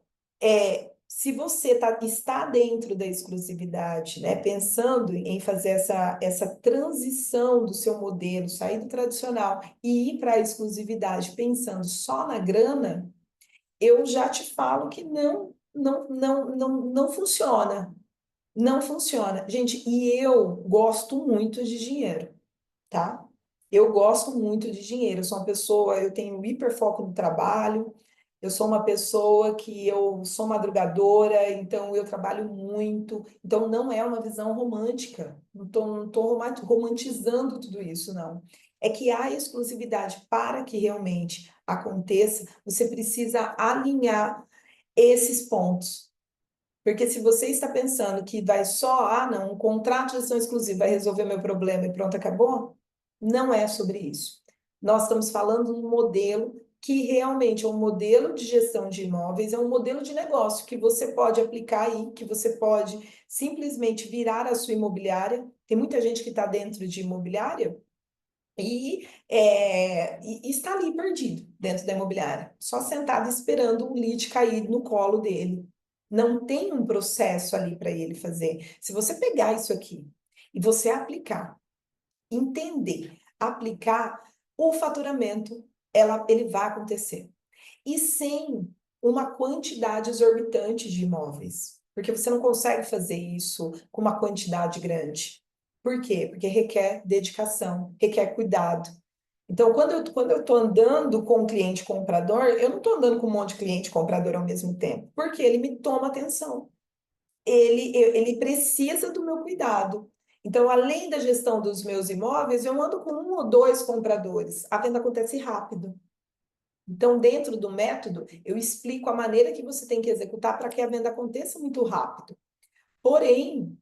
se você está dentro da exclusividade, né, pensando em fazer essa transição do seu modelo, sair do tradicional e ir para a exclusividade, pensando só na grana, eu já te falo que não funciona. Não funciona. Gente, e eu gosto muito de dinheiro, tá? Eu gosto muito de dinheiro. Eu sou uma pessoa, eu tenho hiperfoco no trabalho, eu sou uma pessoa que eu sou madrugadora, então eu trabalho muito. Então não é uma visão romântica. Não tô romantizando tudo isso, não. É que a exclusividade, para que realmente aconteça, você precisa alinhar esses pontos. Porque se você está pensando que vai só, não, um contrato de gestão exclusiva vai resolver meu problema e pronto, acabou, não é sobre isso. Nós estamos falando de um modelo que realmente é um modelo de gestão de imóveis, é um modelo de negócio que você pode aplicar aí, que você pode simplesmente virar a sua imobiliária. Tem muita gente que está dentro de imobiliária e está ali perdido dentro da imobiliária, só sentado esperando o lead cair no colo dele. Não tem um processo ali para ele fazer. Se você pegar isso aqui e você aplicar, entender, aplicar, o faturamento, ele vai acontecer. E sem uma quantidade exorbitante de imóveis. Porque você não consegue fazer isso com uma quantidade grande. Por quê? Porque requer dedicação, requer cuidado. Então, quando eu estou andando com um cliente comprador, eu não estou andando com um monte de cliente comprador ao mesmo tempo, porque ele me toma atenção. Ele precisa do meu cuidado. Então, além da gestão dos meus imóveis, eu ando com um ou dois compradores. A venda acontece rápido. Então, dentro do método, eu explico a maneira que você tem que executar para que a venda aconteça muito rápido. Porém,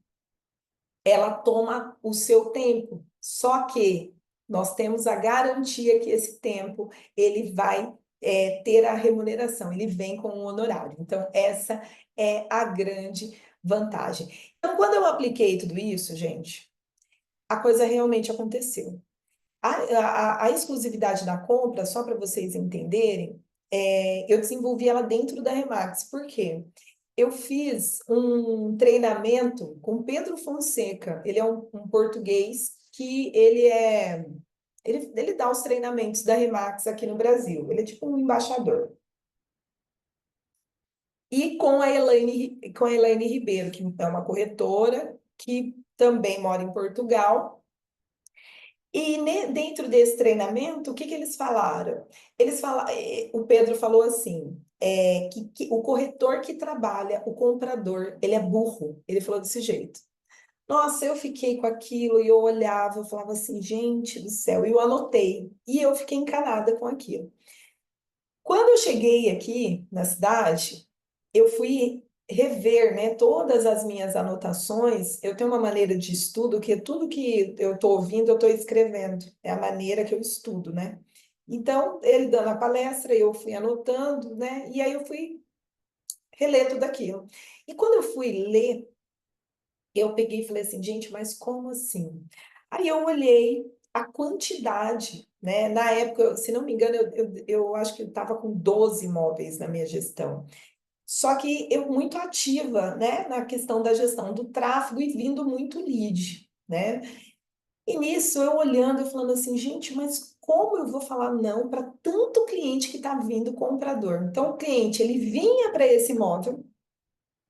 ela toma o seu tempo. Só que nós temos a garantia que esse tempo ele vai ter a remuneração, ele vem com um honorário. Então, essa é a grande vantagem. Então, quando eu apliquei tudo isso, gente, a coisa realmente aconteceu. A exclusividade da compra, só para vocês entenderem, eu desenvolvi ela dentro da Remax. Por quê? Eu fiz um treinamento com Pedro Fonseca. Ele é um português que ele dá os treinamentos da Remax aqui no Brasil. Ele é tipo um embaixador. E com a Elaine Ribeiro, que é uma corretora que também mora em Portugal. E dentro desse treinamento, o que eles falaram? O Pedro falou assim, que o corretor que trabalha, o comprador, ele é burro. Ele falou desse jeito. Nossa, eu fiquei com aquilo e eu olhava, eu falava assim, gente do céu, e eu anotei. E eu fiquei encanada com aquilo. Quando eu cheguei aqui na cidade, eu fui rever, né, todas as minhas anotações. Eu tenho uma maneira de estudo que tudo que eu estou ouvindo, eu estou escrevendo. É a maneira que eu estudo, né? Então, ele dando a palestra, eu fui anotando, né? E aí eu fui reler tudo aquilo. E quando eu fui ler, eu peguei e falei assim, gente, mas como assim? Aí eu olhei a quantidade, né? Na época, se não me engano, eu acho que eu estava com 12 imóveis na minha gestão. Só que eu muito ativa, né, na questão da gestão do tráfego e vindo muito lead, né? E nisso eu olhando e falando assim, gente, mas como eu vou falar não para tanto cliente que está vindo comprador? Então, o cliente, ele vinha para esse imóvel,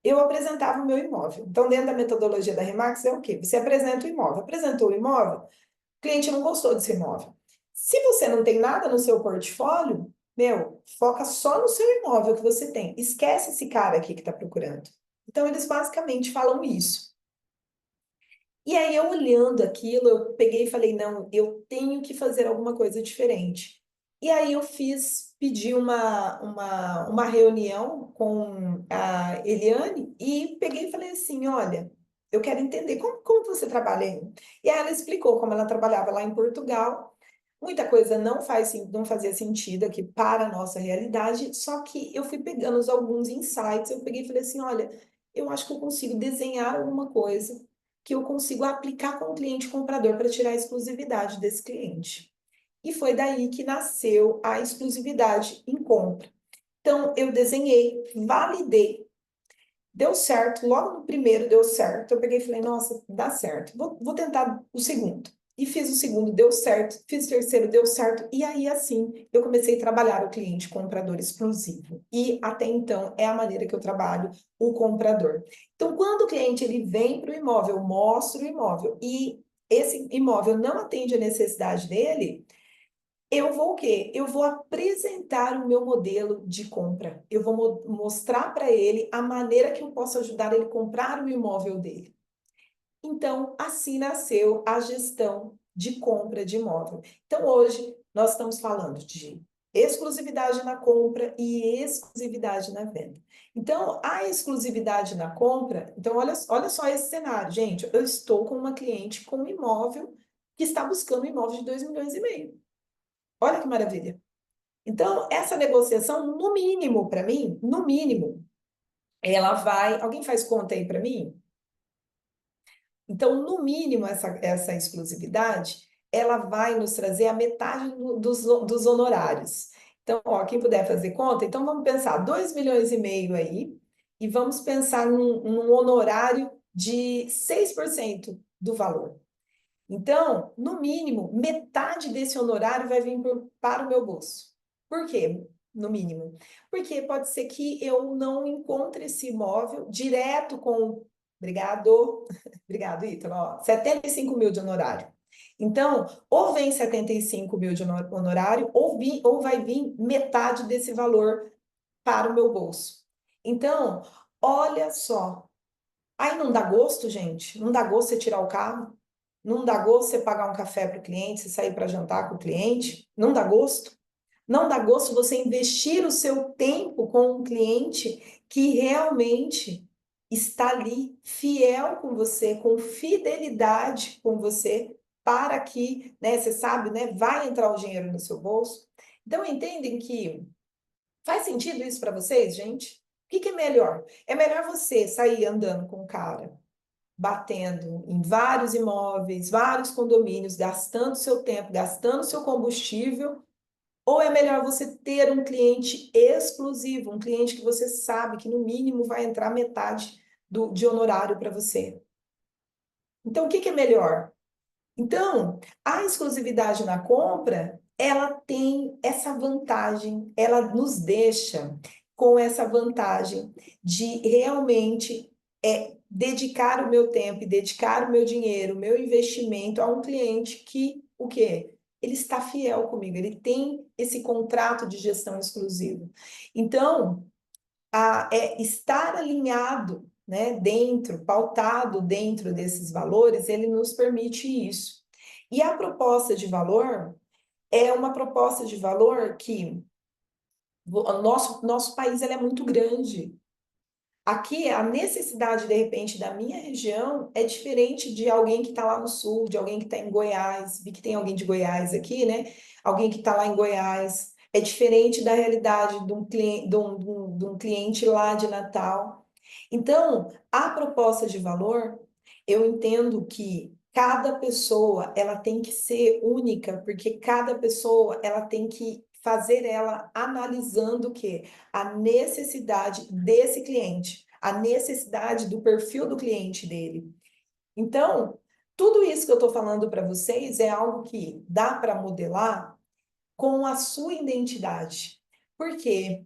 eu apresentava o meu imóvel. Então, dentro da metodologia da Remax é o quê? Você apresenta o imóvel. Apresentou o imóvel, o cliente não gostou desse imóvel. Se você não tem nada no seu portfólio, meu, foca só no seu imóvel que você tem. Esquece esse cara aqui que está procurando. Então, eles basicamente falam isso. E aí, eu olhando aquilo, eu peguei e falei, não, eu tenho que fazer alguma coisa diferente. E aí, eu pedi uma reunião com a Eliane e peguei e falei assim, olha, eu quero entender como você trabalha aí. E aí, ela explicou como ela trabalhava lá em Portugal. Muita coisa não fazia sentido aqui para a nossa realidade, só que eu fui pegando alguns insights, eu peguei e falei assim, olha, eu acho que eu consigo desenhar alguma coisa que eu consigo aplicar com o cliente comprador para tirar a exclusividade desse cliente. E foi daí que nasceu a exclusividade em compra. Então, eu desenhei, validei, deu certo, logo no primeiro deu certo. Eu peguei e falei, nossa, dá certo, vou tentar o segundo. E fiz o segundo, deu certo, fiz o terceiro, deu certo. E aí, assim, eu comecei a trabalhar o cliente comprador exclusivo. E até então é a maneira que eu trabalho o comprador. Então, quando o cliente ele vem para o imóvel, eu mostro o imóvel e esse imóvel não atende a necessidade dele, eu vou o quê? Eu vou apresentar o meu modelo de compra. Eu vou mostrar para ele a maneira que eu posso ajudar ele a comprar o imóvel dele. Então, assim nasceu a gestão de compra de imóvel. Então, hoje, nós estamos falando de exclusividade na compra e exclusividade na venda. Então, a exclusividade na compra, então, olha só esse cenário, gente. Eu estou com uma cliente com um imóvel que está buscando um imóvel de 2,5 milhões. Olha que maravilha. Então, essa negociação, no mínimo, para mim, no mínimo, ela vai. Alguém faz conta aí para mim? Então, no mínimo, essa exclusividade, ela vai nos trazer a metade dos honorários. Então, ó, quem puder fazer conta, então vamos pensar 2,5 milhões aí, e vamos pensar num honorário de 6% do valor. Então, no mínimo, metade desse honorário vai vir para o meu bolso. Por quê? No mínimo. Porque pode ser que eu não encontre esse imóvel direto com. Obrigado. Obrigado, Ítalo. Ó, 75 mil de honorário. Então, ou vem 75 mil de honorário, ou vai vir metade desse valor para o meu bolso. Então, olha só. Aí não dá gosto, gente? Não dá gosto você tirar o carro? Não dá gosto você pagar um café para o cliente, você sair para jantar com o cliente? Não dá gosto? Não dá gosto você investir o seu tempo com um cliente que realmente está ali, fiel com você, com fidelidade com você, para que, né, você sabe, né, vai entrar o dinheiro no seu bolso. Então, entendem que faz sentido isso para vocês, gente? O que é melhor? É melhor você sair andando com o cara batendo em vários imóveis, vários condomínios, gastando seu tempo, gastando seu combustível, ou é melhor você ter um cliente exclusivo, um cliente que você sabe que no mínimo vai entrar metade de honorário para você? Então, o que é melhor? Então, a exclusividade na compra, ela tem essa vantagem, ela nos deixa com essa vantagem de realmente dedicar o meu tempo e dedicar o meu dinheiro, o meu investimento a um cliente que, o quê? Ele está fiel comigo, ele tem esse contrato de gestão exclusivo. Então, estar alinhado, né, pautado dentro desses valores, ele nos permite isso. E a proposta de valor é uma proposta de valor que o nosso país ele é muito grande. Aqui, a necessidade, de repente, da minha região é diferente de alguém que está lá no sul, de alguém que está em Goiás. Vi que tem alguém de Goiás aqui, né? Alguém que está lá em Goiás. É diferente da realidade de um cliente, de um cliente lá de Natal. Então, a proposta de valor, eu entendo que cada pessoa ela tem que ser única, porque cada pessoa ela tem que fazer ela analisando o quê? A necessidade desse cliente, a necessidade do perfil do cliente dele. Então, tudo isso que eu estou falando para vocês é algo que dá para modelar com a sua identidade. Porque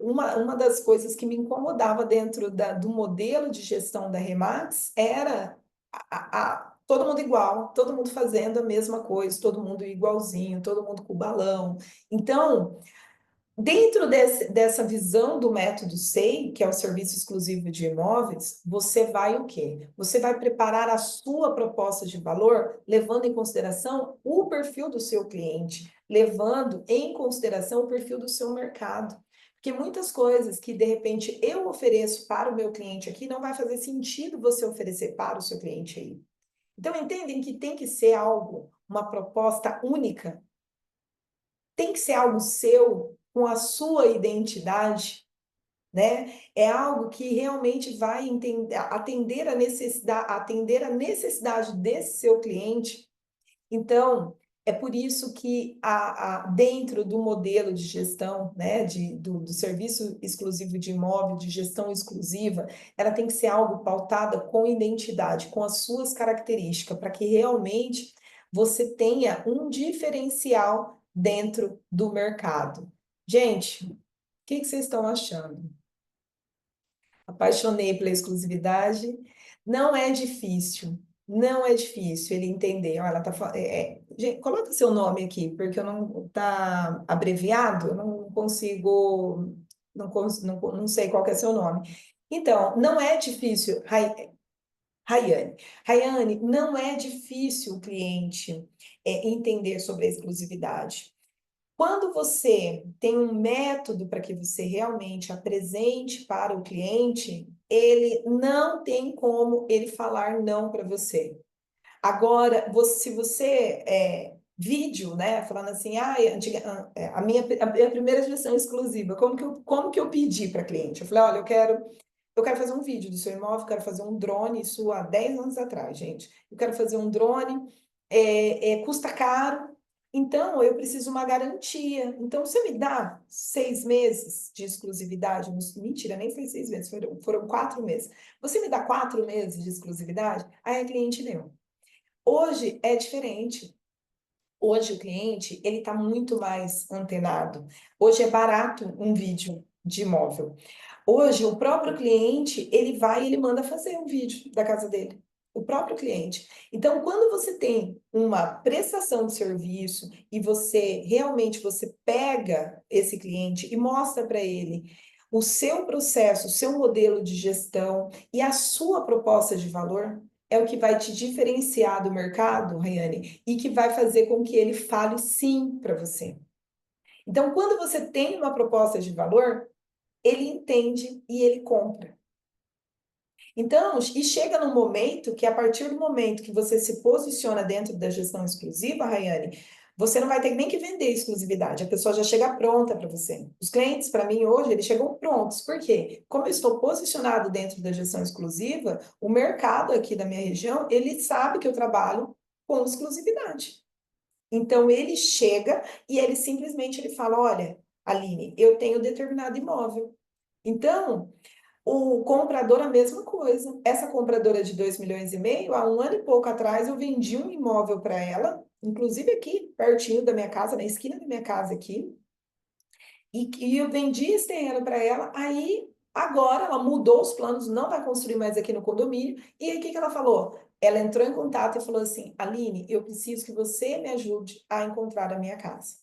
uma das coisas que me incomodava dentro do modelo de gestão da Remax era todo mundo igual, todo mundo fazendo a mesma coisa, todo mundo igualzinho, todo mundo com balão. Então, dentro dessa visão do método SEI, que é o Serviço Exclusivo de Imóveis, você vai o quê? Você vai preparar a sua proposta de valor, levando em consideração o perfil do seu cliente, levando em consideração o perfil do seu mercado. Porque muitas coisas que, de repente, eu ofereço para o meu cliente aqui, não vai fazer sentido você oferecer para o seu cliente aí. Então, entendem que tem que ser algo, uma proposta única, tem que ser algo seu, com a sua identidade, né? É algo que realmente vai atender a necessidade desse seu cliente. Então, é por isso que dentro do modelo de gestão, né, do serviço exclusivo de imóvel, de gestão exclusiva, ela tem que ser algo pautada com identidade, com as suas características, para que realmente você tenha um diferencial dentro do mercado. Gente, o que vocês estão achando? Apaixonei pela exclusividade. Não é difícil, não é difícil ele entender. Olha, ela tá gente, coloca seu nome aqui, porque eu não tá abreviado, eu não consigo, não sei qual que é seu nome. Então, não é difícil, Rayane. Rayane, não é difícil o cliente entender sobre a exclusividade. Quando você tem um método para que você realmente apresente para o cliente, ele não tem como ele falar não para você. Agora, se você vídeo, né, falando assim, a minha primeira gestão exclusiva, como que eu pedi para cliente? Eu falei, olha, eu quero fazer um vídeo do seu imóvel, quero fazer um drone, isso há 10 anos atrás, gente. Eu quero fazer um drone, custa caro, então eu preciso uma garantia. Então, você me dá 6 meses de exclusividade? Mentira, nem foi 6 meses, foram 4 meses. Você me dá 4 meses de exclusividade? Aí a cliente deu. Hoje é diferente. Hoje o cliente, ele está muito mais antenado. Hoje é barato um vídeo de imóvel. Hoje o próprio cliente, ele vai e ele manda fazer um vídeo da casa dele. O próprio cliente. Então, quando você tem uma prestação de serviço e você pega esse cliente e mostra para ele o seu processo, o seu modelo de gestão e a sua proposta de valor, é o que vai te diferenciar do mercado, Rayane, e que vai fazer com que ele fale sim para você. Então, quando você tem uma proposta de valor, ele entende e ele compra. Então, e chega num momento que, a partir do momento que você se posiciona dentro da gestão exclusiva, Rayane, você não vai ter nem que vender exclusividade, a pessoa já chega pronta para você. Os clientes, para mim, hoje, eles chegam prontos. Por quê? Como eu estou posicionado dentro da gestão exclusiva, o mercado aqui da minha região, ele sabe que eu trabalho com exclusividade. Então, ele chega e ele simplesmente ele fala, olha, Aline, eu tenho determinado imóvel. Então, o comprador, a mesma coisa. Essa compradora de 2,5 milhões, há um ano e pouco atrás, eu vendi um imóvel para ela, inclusive aqui, pertinho da minha casa, na esquina da minha casa aqui, e eu vendi esse terreno para ela, aí agora ela mudou os planos, não vai construir mais aqui no condomínio, e aí o que que ela falou? Ela entrou em contato e falou assim, Aline, eu preciso que você me ajude a encontrar a minha casa.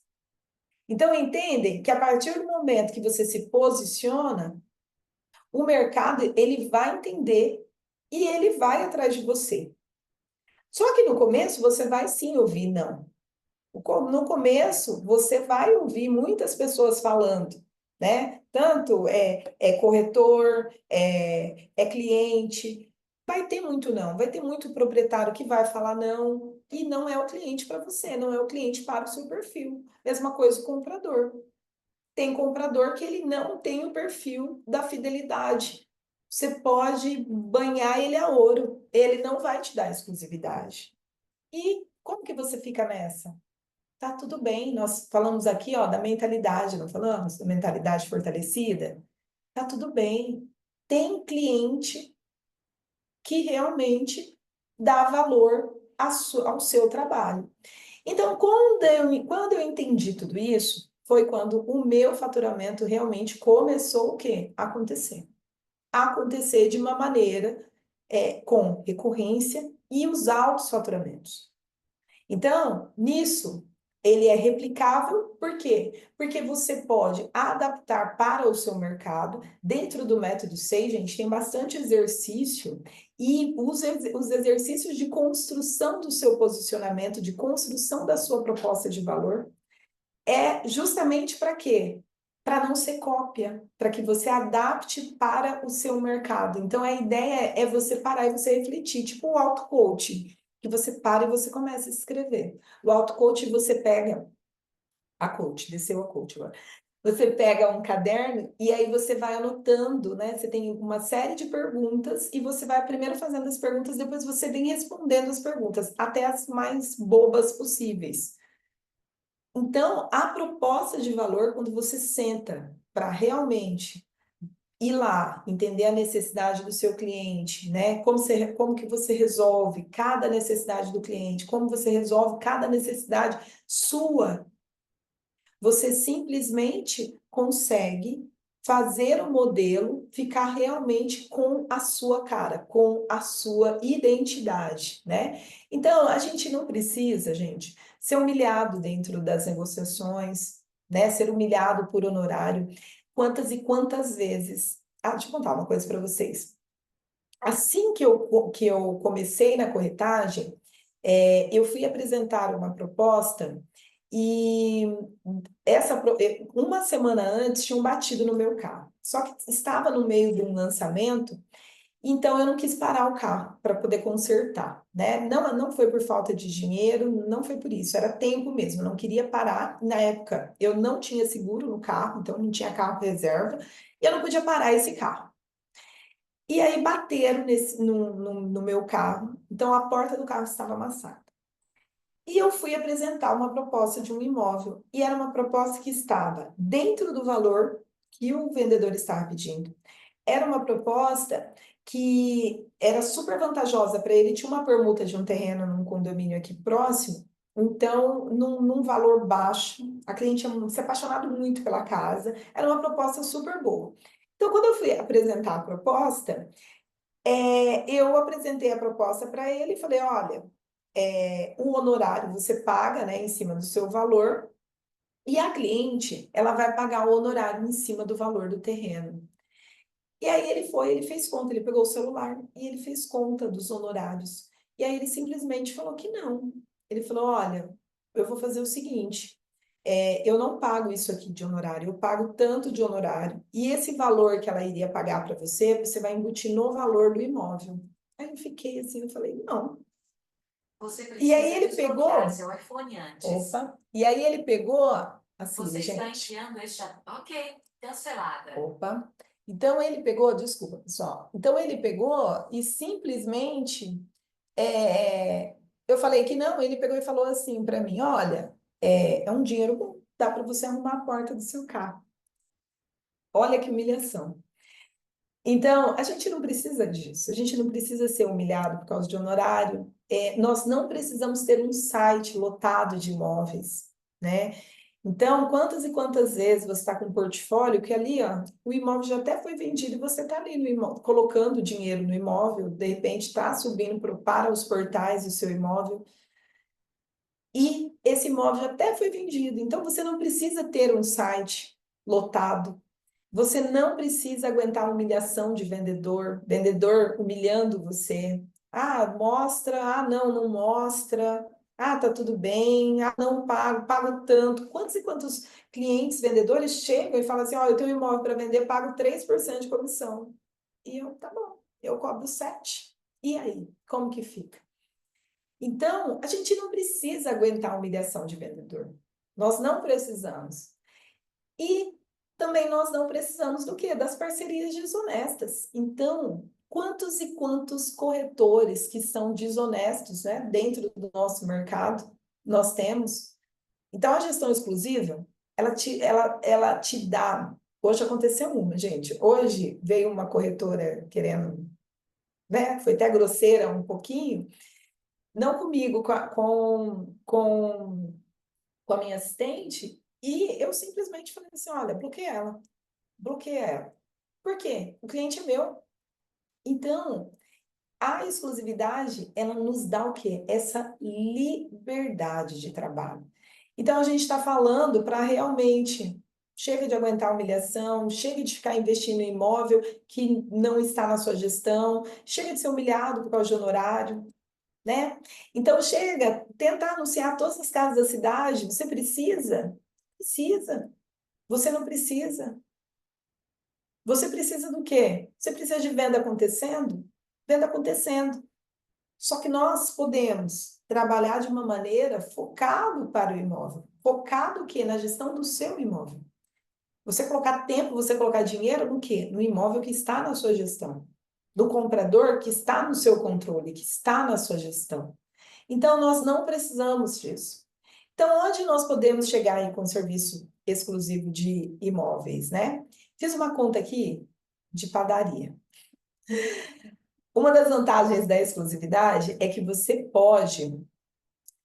Então, entendem que a partir do momento que você se posiciona, o mercado ele vai entender e ele vai atrás de você. Só que no começo você vai sim ouvir não. No começo você vai ouvir muitas pessoas falando, né? Tanto é corretor, é cliente. Vai ter muito não, vai ter muito proprietário que vai falar não, e não é o cliente para você, não é o cliente para o seu perfil. Mesma coisa o comprador. Tem comprador que ele não tem o perfil da fidelidade. Você pode banhar ele a ouro, ele não vai te dar exclusividade. E como que você fica nessa? Tá tudo bem, nós falamos aqui, ó, da mentalidade, não falamos? Da mentalidade fortalecida? Tá tudo bem. Tem cliente que realmente dá valor ao seu trabalho. Então, quando eu entendi tudo isso, foi quando o meu faturamento realmente começou o quê? A acontecer. A acontecer de uma maneira com recorrência e os altos faturamentos. Então, nisso, ele é replicável, por quê? Porque você pode adaptar para o seu mercado. Dentro do método 6, gente, tem bastante exercício e os exercícios de construção do seu posicionamento, de construção da sua proposta de valor, é justamente para quê? Para não ser cópia, para que você adapte para o seu mercado. Então, a ideia é você parar e você refletir, tipo o auto-coaching, que você para e você começa a escrever. O auto-coaching você pega a coach, desceu a coach agora. Você pega um caderno e aí você vai anotando, né? Você tem uma série de perguntas e você vai primeiro fazendo as perguntas, depois você vem respondendo as perguntas, até as mais bobas possíveis. Então, a proposta de valor, quando você senta para realmente ir lá, entender a necessidade do seu cliente, né? Como que você resolve cada necessidade do cliente, como você resolve cada necessidade sua, você simplesmente consegue fazer o modelo ficar realmente com a sua cara, com a sua identidade, né? Então, a gente não precisa, gente, ser humilhado dentro das negociações, né? Ser humilhado por honorário. Quantas e quantas vezes? Ah, deixa eu contar uma coisa para vocês. Assim que eu comecei na corretagem, eu fui apresentar uma proposta e uma semana antes tinham batido no meu carro. Só que estava no meio de um lançamento, então eu não quis parar o carro para poder consertar, né? Não, não foi por falta de dinheiro, não foi por isso, era tempo mesmo, eu não queria parar. Na época eu não tinha seguro no carro, então não tinha carro reserva, e eu não podia parar esse carro. E aí bateram no meu carro, então a porta do carro estava amassada. E eu fui apresentar uma proposta de um imóvel, e era uma proposta que estava dentro do valor que o vendedor estava pedindo. Era uma proposta que era super vantajosa para ele, tinha uma permuta de um terreno num condomínio aqui próximo, então, num valor baixo, a cliente tinha se apaixonado muito pela casa, era uma proposta super boa. Então, quando eu fui apresentar a proposta, eu apresentei a proposta para ele e falei, olha, o honorário você paga, né, em cima do seu valor, e a cliente, ela vai pagar o honorário em cima do valor do terreno. E aí ele fez conta, ele pegou o celular e ele fez conta dos honorários. E aí ele simplesmente falou que não. Ele falou, olha, eu vou fazer o seguinte, eu não pago isso aqui de honorário, eu pago tanto de honorário, e esse valor que ela iria pagar para você, você vai embutir no valor do imóvel. Aí eu fiquei assim, eu falei, não. Você E aí precisa ele pegou, desbloquear seu iPhone antes. opa, e aí ele pegou, assim, Você está gente, enviando este. Ok, cancelada. opa. Então ele pegou, desculpa, pessoal. Então ele pegou e simplesmente eu falei que não, ele pegou e falou assim para mim: olha, é um dinheiro bom, dá para você arrumar a porta do seu carro. Olha que humilhação. Então, a gente não precisa disso, a gente não precisa ser humilhado por causa de honorário. Nós não precisamos ter um site lotado de imóveis, né? Então, quantas e quantas vezes você está com um portfólio que ali, ó, o imóvel já até foi vendido e você está ali no imóvel, colocando dinheiro no imóvel, de repente está subindo para os portais do seu imóvel, e esse imóvel já até foi vendido. Então, você não precisa ter um site lotado, você não precisa aguentar a humilhação de vendedor, vendedor humilhando você. Ah, mostra, ah, não, não mostra. Ah, tá tudo bem. Ah, não pago, pago tanto. Quantos e quantos clientes, vendedores chegam e falam assim: ó, eu tenho um imóvel para vender, pago 3% de comissão. E eu, tá bom, eu cobro 7%. E aí, como que fica? Então, a gente não precisa aguentar a humilhação de vendedor. Nós não precisamos. E também nós não precisamos do quê? Das parcerias desonestas. Então, quantos e quantos corretores que são desonestos, né, dentro do nosso mercado nós temos? Então, a gestão exclusiva, ela te dá. Hoje aconteceu uma, gente. Hoje veio uma corretora querendo, né? Foi até grosseira um pouquinho, não comigo, com a minha assistente, e eu simplesmente falei assim: olha, bloqueia ela. Bloqueia ela. Por quê? O cliente é meu. Então, a exclusividade, ela nos dá o quê? Essa liberdade de trabalho. Então, a gente está falando para realmente chega de aguentar a humilhação, chega de ficar investindo em imóvel que não está na sua gestão, chega de ser humilhado por causa de honorário, né? Então, chega, tenta anunciar todas as casas da cidade. Você precisa? Precisa. Você não precisa. Você precisa do quê? Você precisa de venda acontecendo? Venda acontecendo. Só que nós podemos trabalhar de uma maneira focado para o imóvel. Focado o quê? Na gestão do seu imóvel. Você colocar tempo, você colocar dinheiro no quê? No imóvel que está na sua gestão. Do comprador que está no seu controle, que está na sua gestão. Então, nós não precisamos disso. Então, onde nós podemos chegar aí com serviço exclusivo de imóveis, né? Fiz uma conta aqui de padaria. Uma das vantagens da exclusividade é que você pode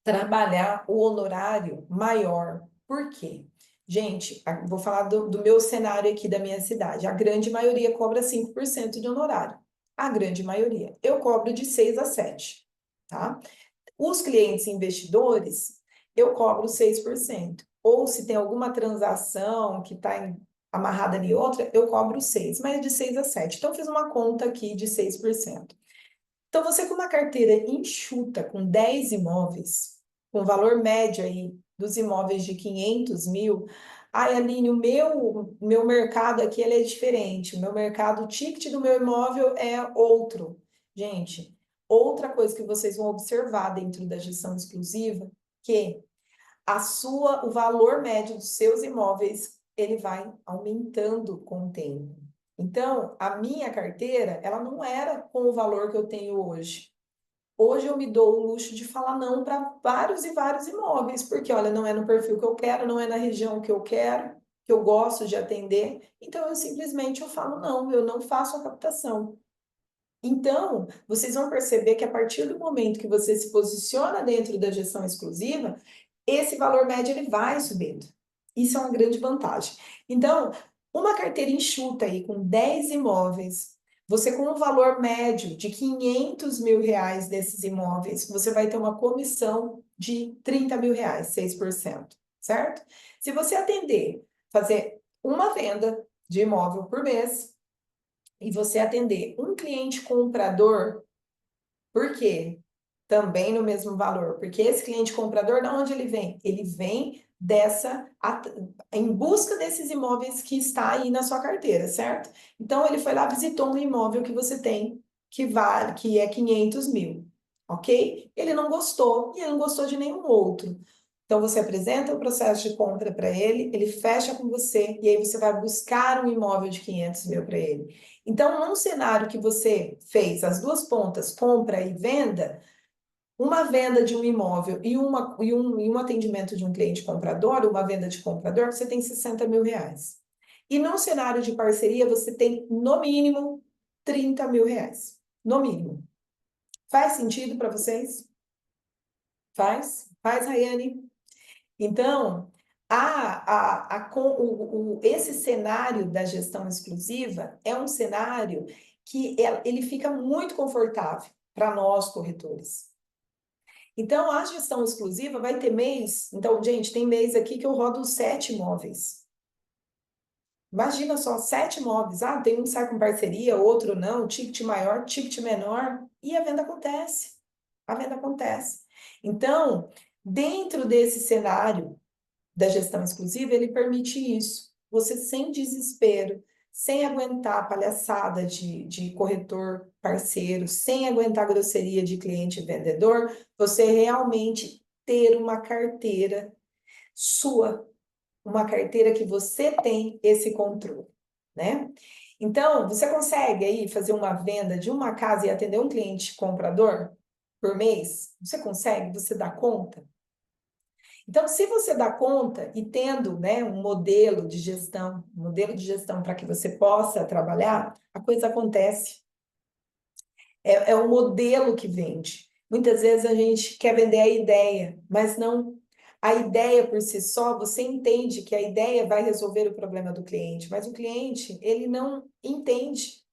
trabalhar o honorário maior. Por quê? Gente, vou falar do meu cenário aqui da minha cidade. A grande maioria cobra 5% de honorário. A grande maioria. Eu cobro de 6 a 7, tá? Os clientes investidores, eu cobro 6%. Ou se tem alguma transação que está amarrada ali outra, eu cobro 6%, mas de 6 a 7%. Então, eu fiz uma conta aqui de 6%. Então, você com uma carteira enxuta, com 10 imóveis, com valor médio aí dos imóveis de 500 mil, ai, Aline, o meu mercado aqui ele é diferente. O meu mercado, o ticket do meu imóvel é outro. Gente, outra coisa que vocês vão observar dentro da gestão exclusiva, que o valor médio dos seus imóveis, ele vai aumentando com o tempo. Então, a minha carteira, ela não era com o valor que eu tenho hoje. Hoje eu me dou o luxo de falar não para vários e vários imóveis, porque olha, não é no perfil que eu quero, não é na região que eu quero, que eu gosto de atender. Então, eu falo não, eu não faço a captação. Então, vocês vão perceber que a partir do momento que você se posiciona dentro da gestão exclusiva, esse valor médio ele vai subindo. Isso é uma grande vantagem. Então, uma carteira enxuta aí com 10 imóveis, você com um valor médio de 500 mil reais desses imóveis, você vai ter uma comissão de 30 mil reais, 6%, certo? Se você atender, fazer uma venda de imóvel por mês, e você atender um cliente comprador, por quê? Também no mesmo valor, porque esse cliente comprador, de onde ele vem? Ele vem em busca desses imóveis que está aí na sua carteira, certo? Então, ele foi lá, visitou um imóvel que você tem, que vale, que é 500 mil, ok? Ele não gostou, e ele não gostou de nenhum outro. Então, você apresenta o processo de compra para ele, ele fecha com você, e aí você vai buscar um imóvel de 500 mil para ele. Então, num cenário que você fez as duas pontas, compra e venda, uma venda de um imóvel e um atendimento de um cliente comprador, uma venda de comprador, você tem 60 mil reais. E num cenário de parceria, você tem, no mínimo, 30 mil reais. No mínimo. Faz sentido para vocês? Faz? Faz, Rayane? Então, esse cenário da gestão exclusiva é um cenário que ele fica muito confortável para nós, corretores. Então, a gestão exclusiva vai ter mês. Então, gente, tem mês aqui que eu rodo 7 imóveis. Imagina só, 7 imóveis. Ah, tem um que sai com parceria, outro não, ticket maior, ticket menor. E a venda acontece. A venda acontece. Então, Dentro desse cenário da gestão exclusiva, ele permite isso. Você sem desespero, sem aguentar palhaçada de corretor parceiro, sem aguentar grosseria de cliente e vendedor, você realmente ter uma carteira sua, uma carteira que você tem esse controle, né? Então, você consegue aí fazer uma venda de uma casa e atender um cliente comprador por mês? Você consegue? Você dá conta? Então, se você dá conta e tendo, né, um modelo de gestão para que você possa trabalhar, a coisa acontece. É o modelo que vende. Muitas vezes a gente quer vender a ideia, mas não a ideia por si só. Você entende que a ideia vai resolver o problema do cliente, mas o cliente, ele não entende.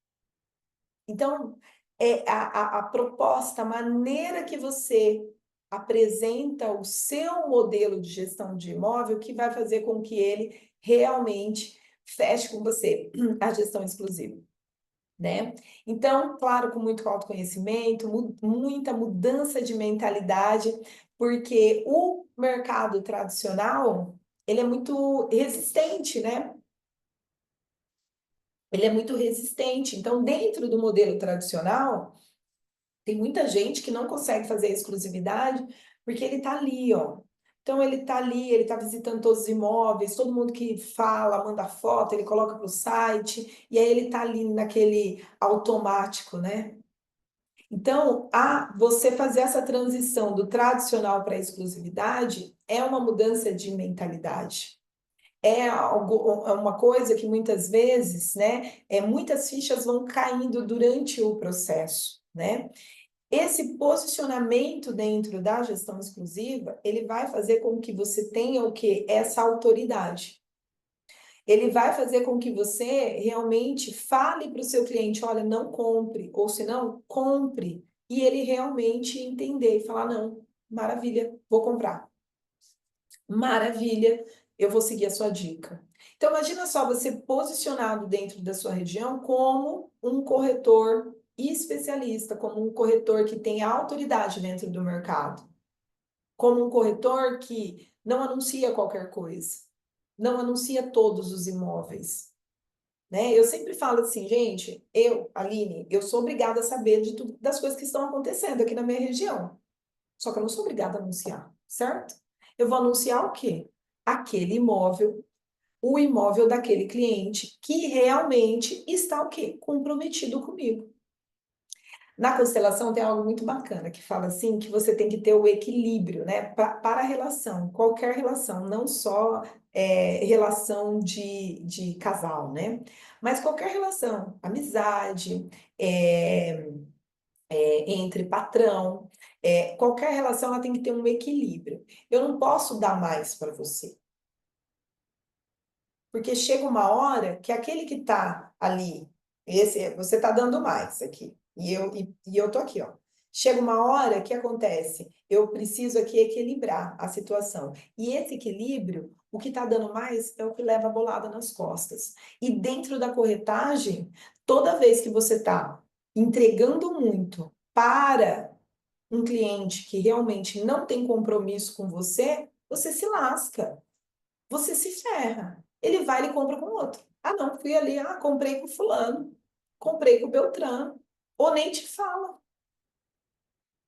Então, é a proposta, a maneira que você apresenta o seu modelo de gestão de imóvel que vai fazer com que ele realmente feche com você a gestão exclusiva, né? Então, claro, com muito autoconhecimento, muita mudança de mentalidade, porque o mercado tradicional, ele é muito resistente, né? Ele é muito resistente. Então, dentro do modelo tradicional, tem muita gente que não consegue fazer a exclusividade porque ele está ali, ó. Então, ele está ali, ele está visitando todos os imóveis, todo mundo que fala, manda foto, ele coloca para o site, e aí ele está ali naquele automático, né? Então, você fazer essa transição do tradicional para a exclusividade é uma mudança de mentalidade. É algo, é uma coisa que muitas vezes, né, muitas fichas vão caindo durante o processo, né? Esse posicionamento dentro da gestão exclusiva, ele vai fazer com que você tenha o quê? Essa autoridade. Ele vai fazer com que você realmente fale para o seu cliente, olha, não compre, ou se não, compre. E ele realmente entender e falar, não, maravilha, vou comprar. Maravilha, eu vou seguir a sua dica. Então, imagina só você posicionado dentro da sua região como um corretor especialista, como um corretor que tem autoridade dentro do mercado, como um corretor que não anuncia qualquer coisa, não anuncia todos os imóveis, né? Eu sempre falo assim, gente, Aline, eu sou obrigada a saber de tudo, das coisas que estão acontecendo aqui na minha região. Só que eu não sou obrigada a anunciar, certo? Eu vou anunciar o quê? Aquele imóvel, o imóvel daquele cliente que realmente está o quê? Comprometido comigo. Na constelação tem algo muito bacana que fala assim que você tem que ter o equilíbrio, né? Para a relação, qualquer relação, não só relação de casal, né? Mas qualquer relação, amizade, entre patrão, qualquer relação ela tem que ter um equilíbrio. Eu não posso dar mais para você, porque chega uma hora que aquele que está ali, você está dando mais aqui, e eu tô aqui, ó. Chega uma hora que acontece, eu preciso aqui equilibrar a situação. E esse equilíbrio, o que está dando mais é o que leva a bolada nas costas. E dentro da corretagem, toda vez que você está entregando muito para um cliente que realmente não tem compromisso com você, você se lasca, você se ferra. Ele vai e compra com outro. Ah, não, fui ali, comprei com fulano, comprei com Beltrano, ou nem te fala,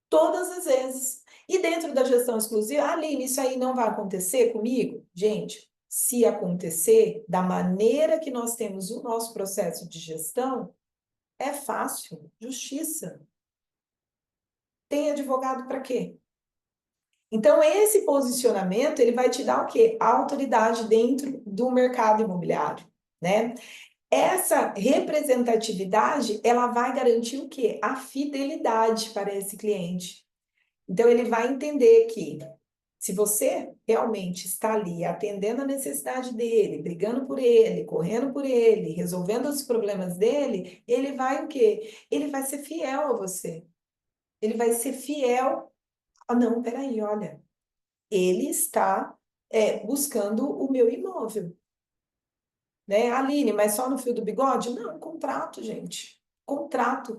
todas as vezes. E dentro da gestão exclusiva, Aline, isso aí não vai acontecer comigo? Gente, se acontecer da maneira que nós temos o nosso processo de gestão, é fácil, justiça. Tem advogado para quê? Então, esse posicionamento, ele vai te dar o quê? A autoridade dentro do mercado imobiliário, né? Essa representatividade, ela vai garantir o quê? A fidelidade para esse cliente. Então, ele vai entender que se você realmente está ali atendendo a necessidade dele, brigando por ele, correndo por ele, resolvendo os problemas dele, ele vai o quê? Ele vai ser fiel a você. Ele vai ser fiel. Ah, não, peraí, olha, ele está buscando o meu imóvel, né? Aline, mas só no fio do bigode? Não, contrato, gente. Contrato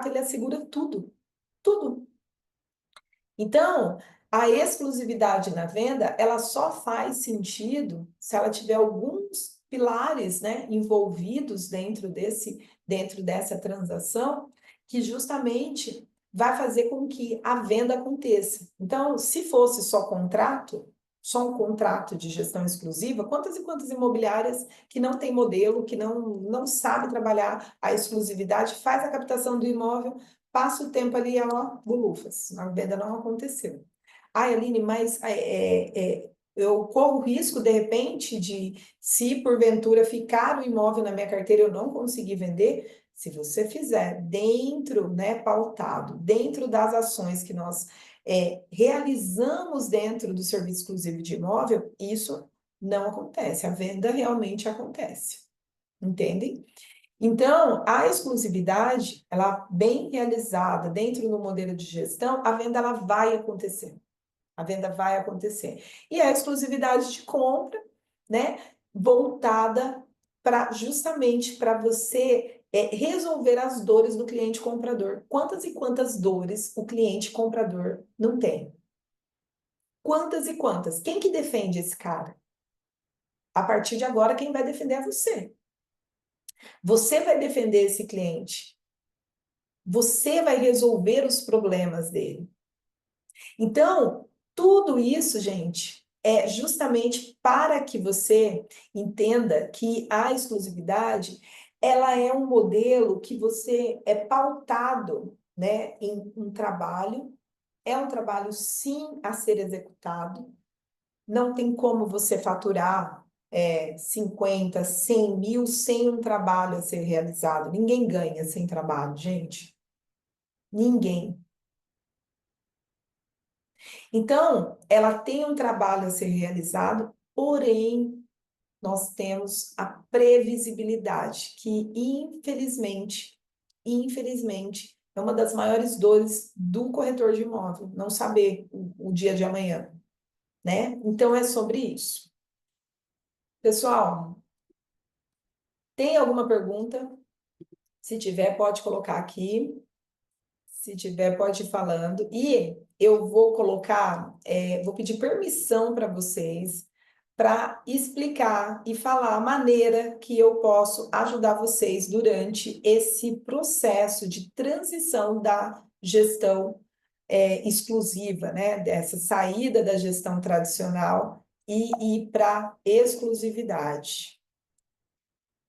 ele assegura tudo, tudo. Então, A exclusividade na venda, ela só faz sentido se ela tiver alguns pilares, né, envolvidos dentro dessa transação, que justamente vai fazer com que a venda aconteça. Então, se fosse só um contrato de gestão exclusiva, quantas e quantas imobiliárias que não tem modelo, que não sabe trabalhar a exclusividade, faz a captação do imóvel, passa o tempo ali, ó, bolufas, a venda não aconteceu. Ai, Aline, mas eu corro risco, de repente, de, se porventura ficar o imóvel na minha carteira e eu não conseguir vender, se você fizer dentro, né, pautado, dentro das ações que nós realizamos dentro do serviço exclusivo de imóvel, isso não acontece, a venda realmente acontece, entendem? Então, a exclusividade, ela bem realizada dentro do modelo de gestão, a venda ela vai acontecer. A venda vai acontecer. E a exclusividade de compra, né, voltada para justamente para você resolver as dores do cliente comprador. Quantas e quantas dores o cliente comprador não tem? Quantas e quantas? Quem que defende esse cara? A partir de agora, quem vai defender é você. Você vai defender esse cliente. Você vai resolver os problemas dele. Então, tudo isso, gente, é justamente para que você entenda que a exclusividade, ela é um modelo que você é pautado, né, em um trabalho, é um trabalho sim a ser executado, não tem como você faturar 50, 100 mil sem um trabalho a ser realizado. Ninguém ganha sem trabalho, gente. Ninguém. Então, ela tem um trabalho a ser realizado, porém, nós temos a previsibilidade, que infelizmente, é uma das maiores dores do corretor de imóvel, não saber o dia de amanhã, né? Então, é sobre isso. Pessoal, tem alguma pergunta? Se tiver, pode colocar aqui. Se tiver, pode ir falando. E eu vou colocar, vou pedir permissão para vocês para explicar e falar a maneira que eu posso ajudar vocês durante esse processo de transição da gestão exclusiva, né? Dessa saída da gestão tradicional e ir para exclusividade.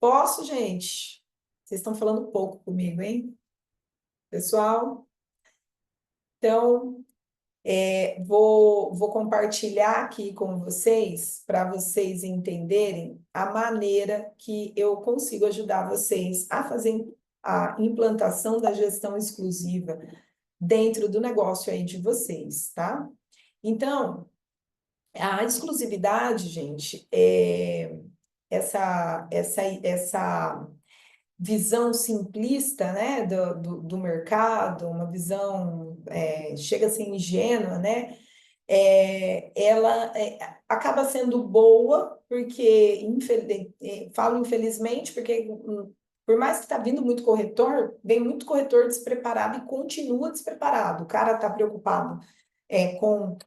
Posso, gente? Vocês estão falando pouco comigo, hein? Pessoal? Então, vou compartilhar aqui com vocês, para vocês entenderem a maneira que eu consigo ajudar vocês a fazer a implantação da gestão exclusiva dentro do negócio aí de vocês, tá? Então, a exclusividade, gente, essa visão simplista, né, do mercado, uma visão chega a ser ingênua, né, ela acaba sendo boa, porque, falo infelizmente, porque por mais que está vindo muito corretor, vem muito corretor despreparado e continua despreparado. O cara está preocupado com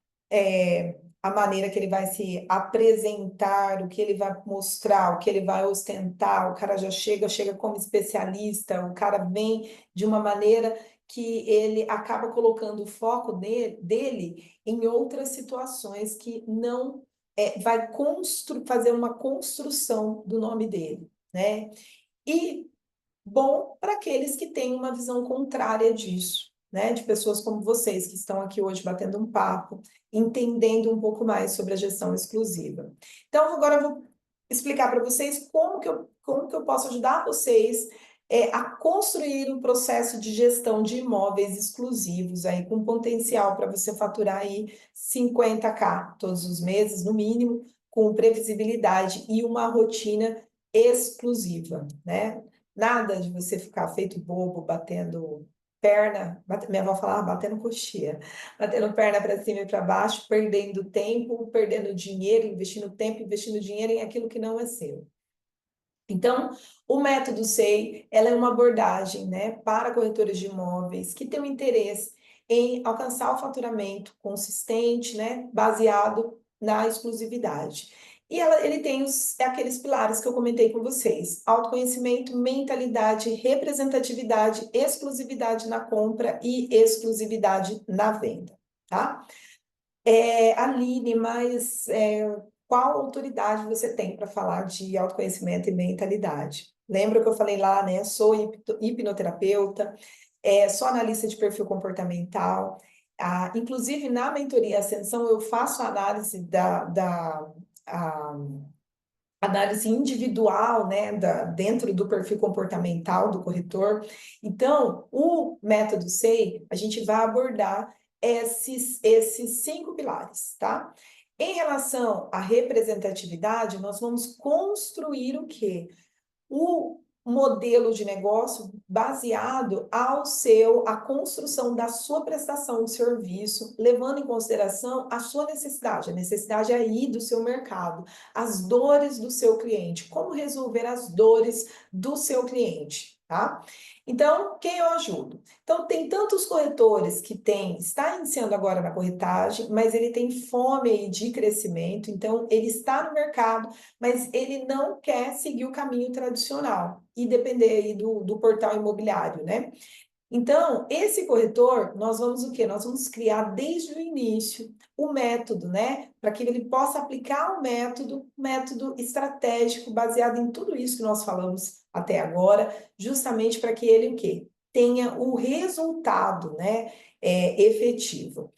a maneira que ele vai se apresentar, o que ele vai mostrar, o que ele vai ostentar. O cara já chega como especialista, o cara vem de uma maneira que ele acaba colocando o foco dele em outras situações que não vai fazer uma construção do nome dele, né? E bom para aqueles que têm uma visão contrária disso, né? De pessoas como vocês que estão aqui hoje batendo um papo, entendendo um pouco mais sobre a gestão exclusiva. Então, agora eu vou explicar para vocês como que eu posso ajudar vocês a construir um processo de gestão de imóveis exclusivos aí com potencial para você faturar aí 50K todos os meses, no mínimo, com previsibilidade e uma rotina exclusiva, né? Nada de você ficar feito bobo, batendo perna, minha avó falava batendo coxinha, batendo perna para cima e para baixo, perdendo tempo, perdendo dinheiro, investindo dinheiro em aquilo que não é seu. Então, o método SEI, ela é uma abordagem, né, para corretores de imóveis que têm um interesse em alcançar o faturamento consistente, né, baseado na exclusividade. E ele tem aqueles pilares que eu comentei com vocês: autoconhecimento, mentalidade, representatividade, exclusividade na compra e exclusividade na venda, tá? Aline, mas qual autoridade você tem para falar de autoconhecimento e mentalidade? Lembra que eu falei lá, né? Sou hipnoterapeuta, sou analista de perfil comportamental. Inclusive, na mentoria Ascensão, eu faço análise a análise individual, né, dentro do perfil comportamental do corretor. Então, o método SEI, a gente vai abordar esses 5 pilares, tá? Em relação à representatividade, nós vamos construir o quê? O modelo de negócio baseado à construção da sua prestação de serviço, levando em consideração a sua necessidade, a necessidade aí do seu mercado, as dores do seu cliente, como resolver as dores do seu cliente, tá? Então, quem eu ajudo? Então, tem tantos corretores que está iniciando agora na corretagem, mas ele tem fome aí de crescimento, então ele está no mercado, mas ele não quer seguir o caminho tradicional e depender aí do portal imobiliário, né? Então, esse corretor, nós vamos o quê? Nós vamos criar desde o início o método, né? Para que ele possa aplicar o método estratégico baseado em tudo isso que nós falamos até agora, justamente para que ele o quê? Tenha o resultado, né? Efetivo.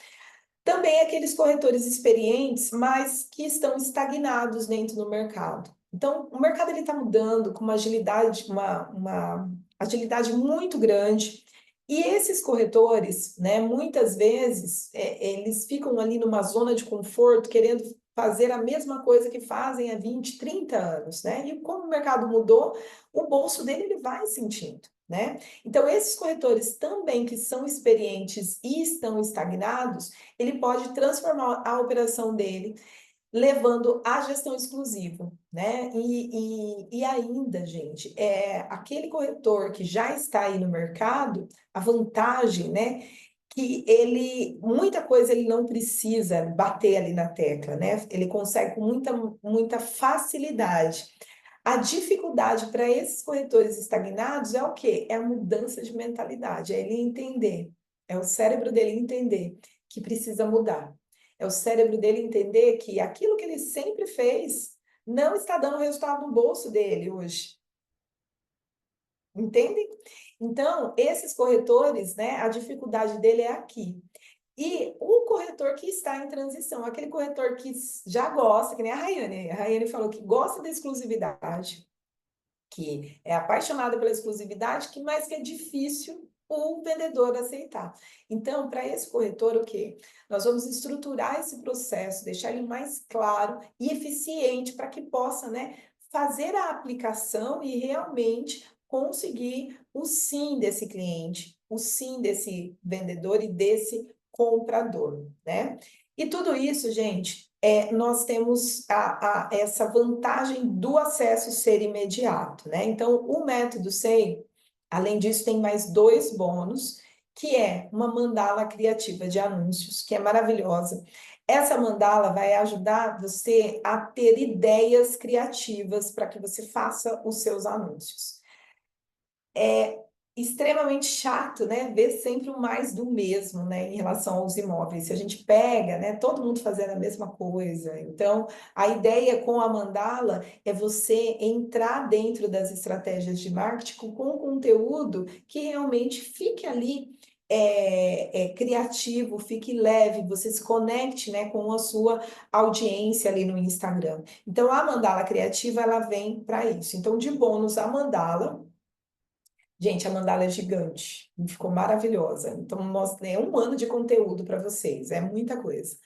Também aqueles corretores experientes, mas que estão estagnados dentro do mercado. Então, o mercado está mudando com uma agilidade muito grande. E esses corretores, né, muitas vezes, eles ficam ali numa zona de conforto, querendo fazer a mesma coisa que fazem há 20, 30 anos, né? E como o mercado mudou, o bolso dele ele vai sentindo, né? Então, esses corretores também que são experientes e estão estagnados, ele pode transformar a operação dele, levando à gestão exclusiva, né? E ainda, gente, aquele corretor que já está aí no mercado, a vantagem, né? Que muita coisa ele não precisa bater ali na tecla, né? Ele consegue com muita facilidade. A dificuldade para esses corretores estagnados é o quê? É a mudança de mentalidade, é ele entender, é o cérebro dele entender que precisa mudar. É o cérebro dele entender que aquilo que ele sempre fez não está dando resultado no bolso dele hoje. Entende? Então, esses corretores, né, a dificuldade dele é aqui. E o corretor que está em transição, aquele corretor que já gosta, que nem a Rayane falou que gosta da exclusividade, que é apaixonada pela exclusividade, mas que é difícil o vendedor aceitar. Então, para esse corretor, o quê? Nós vamos estruturar esse processo, deixar ele mais claro e eficiente para que possa, né, fazer a aplicação e realmente conseguir o sim desse cliente, o sim desse vendedor e desse comprador, né? E tudo isso, gente, nós temos essa vantagem do acesso ser imediato, né? Então, o método SEI, além disso, tem mais 2 bônus, que é uma mandala criativa de anúncios, que é maravilhosa. Essa mandala vai ajudar você a ter ideias criativas para que você faça os seus anúncios. É extremamente chato, né? Ver sempre o mais do mesmo, né? Em relação aos imóveis. Se a gente pega, né? Todo mundo fazendo a mesma coisa. Então, a ideia com a mandala é você entrar dentro das estratégias de marketing com conteúdo que realmente fique ali criativo, fique leve, você se conecte, né, com a sua audiência ali no Instagram. Então, a mandala criativa, ela vem para isso. Então, de bônus, a mandala. Gente, a mandala é gigante, ficou maravilhosa. Então, é um ano de conteúdo para vocês, é muita coisa.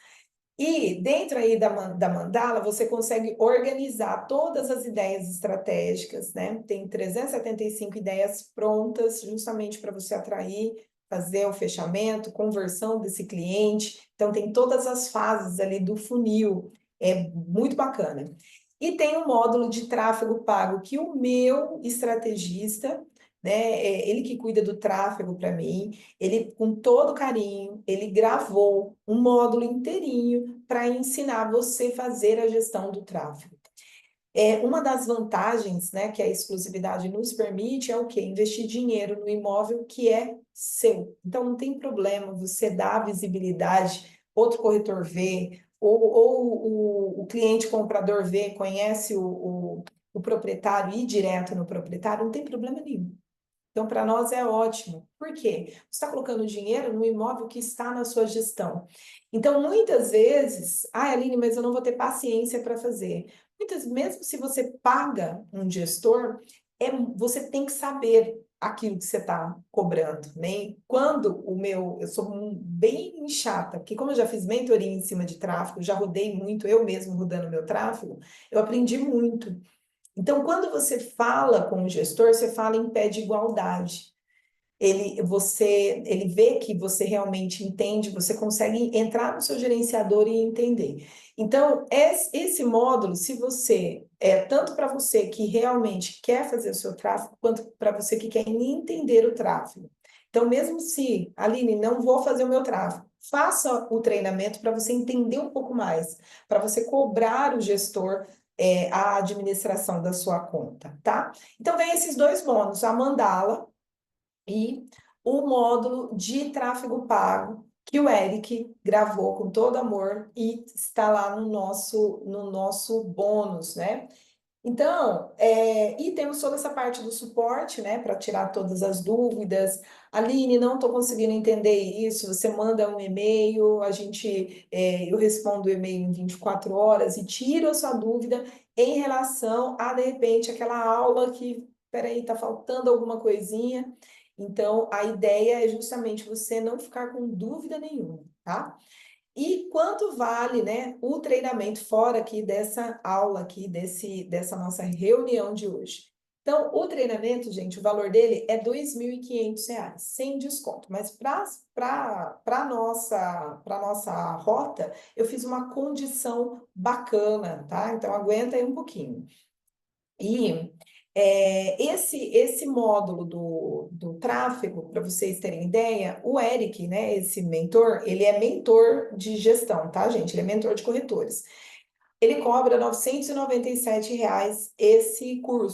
E dentro aí da mandala, você consegue organizar todas as ideias estratégicas, né? Tem 375 ideias prontas, justamente para você atrair, fazer o fechamento, conversão desse cliente. Então, tem todas as fases ali do funil, é muito bacana. E tem um módulo de tráfego pago que o meu estrategista né? Ele que cuida do tráfego para mim, ele com todo carinho, ele gravou um módulo inteirinho para ensinar você a fazer a gestão do tráfego. Uma das vantagens, né, que a exclusividade nos permite é o quê? Investir dinheiro no imóvel que é seu. Então, não tem problema você dar visibilidade, outro corretor vê, ou o cliente comprador vê, conhece o proprietário, ir direto no proprietário, não tem problema nenhum. Então, para nós é ótimo. Por quê? Você está colocando dinheiro no imóvel que está na sua gestão. Então, muitas vezes, Aline, mas eu não vou ter paciência para fazer. Muitas, mesmo se você paga um gestor, você tem que saber aquilo que você está cobrando, né? Quando eu sou bem chata, porque como eu já fiz mentoria em cima de tráfego, já rodei muito, eu mesmo rodando meu tráfego, eu aprendi muito. Então, quando você fala com o gestor, você fala em pé de igualdade. Ele vê que você realmente entende, você consegue entrar no seu gerenciador e entender. Então, esse módulo, se você, tanto para você que realmente quer fazer o seu tráfego, quanto para você que quer entender o tráfego. Então, mesmo se, Aline, não vou fazer o meu tráfego, faça o treinamento para você entender um pouco mais, para você cobrar o gestor a administração da sua conta, tá? Então, vem esses dois bônus, a mandala e o módulo de tráfego pago que o Eric gravou com todo amor e está lá no nosso bônus, né? Então, e temos toda essa parte do suporte, né, para tirar todas as dúvidas. Aline, não estou conseguindo entender isso. Você manda um e-mail, eu respondo o e-mail em 24 horas e tiro a sua dúvida em relação a, de repente, aquela aula que, peraí, está faltando alguma coisinha. Então, a ideia é justamente você não ficar com dúvida nenhuma, tá? E quanto vale, né, o treinamento fora aqui dessa aula aqui, dessa nossa reunião de hoje? Então, o treinamento, gente, o valor dele é R$ 2.500, sem desconto. Mas para nossa rota, eu fiz uma condição bacana, tá? Então, aguenta aí um pouquinho. E esse módulo do tráfego, para vocês terem ideia, o Eric, né, esse mentor, ele é mentor de gestão, tá, gente? Ele é mentor de corretores. Ele cobra R$ 997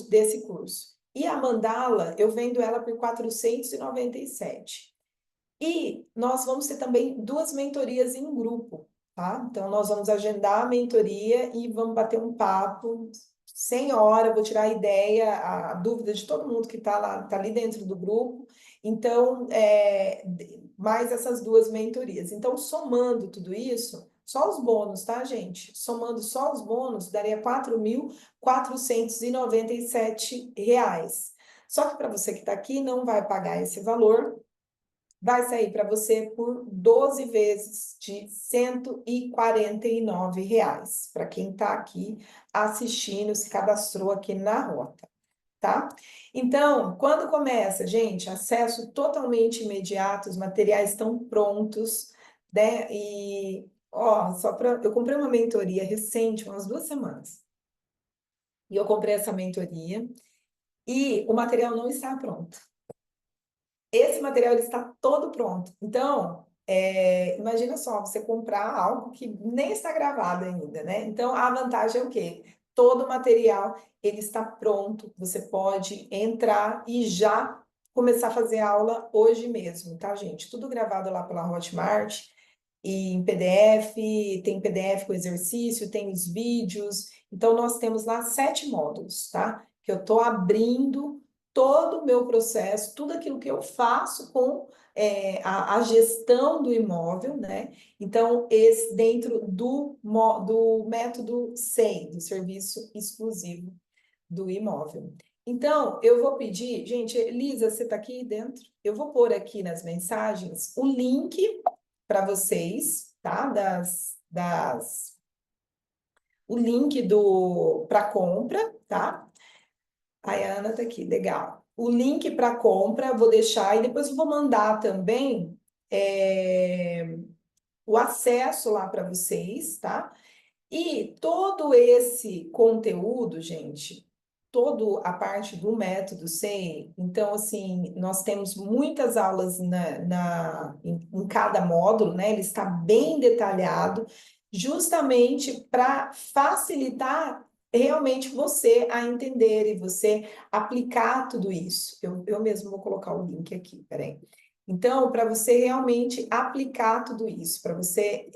desse curso. E a Mandala, eu vendo ela por 497. E nós vamos ter também duas mentorias em grupo, tá? Então, nós vamos agendar a mentoria e vamos bater um papo sem hora, vou tirar a ideia, a dúvida de todo mundo que está lá, tá ali dentro do grupo. Então, mais essas duas mentorias. Então, somando tudo isso, só os bônus, tá, gente? Somando só os bônus, daria R$ 4.497. Só que para você que está aqui, não vai pagar esse valor, vai sair para você por 12 vezes de R$ 149, para quem está aqui assistindo, se cadastrou aqui na rota, tá? Então, quando começa, gente, acesso totalmente imediato, os materiais estão prontos, né? E, ó, eu comprei uma mentoria recente, umas 2 semanas, e eu comprei essa mentoria, e o material não está pronto. Esse material ele está todo pronto. Então, imagina só, você comprar algo que nem está gravado ainda, né? Então, a vantagem é o quê? Todo o material ele está pronto. Você pode entrar e já começar a fazer aula hoje mesmo, tá, gente? Tudo gravado lá pela Hotmart e em PDF, tem PDF com exercício, tem os vídeos. Então, nós temos lá 7 módulos, tá? Que eu estou abrindo todo o meu processo, tudo aquilo que eu faço com a gestão do imóvel, né? Então, esse dentro do método SEI, do serviço exclusivo do imóvel. Então, eu vou pedir, gente, Elisa, você está aqui dentro? Eu vou pôr aqui nas mensagens o link para vocês, tá? O link para compra, tá? A Ana tá aqui, legal. O link para compra, vou deixar e depois eu vou mandar também o acesso lá para vocês, tá? E todo esse conteúdo, gente, toda a parte do método SEI, então, assim, nós temos muitas aulas em cada módulo, né? Ele está bem detalhado, justamente para facilitar realmente você a entender e você aplicar tudo isso. Eu mesmo vou colocar o link aqui, peraí. Então, para você realmente aplicar tudo isso, para você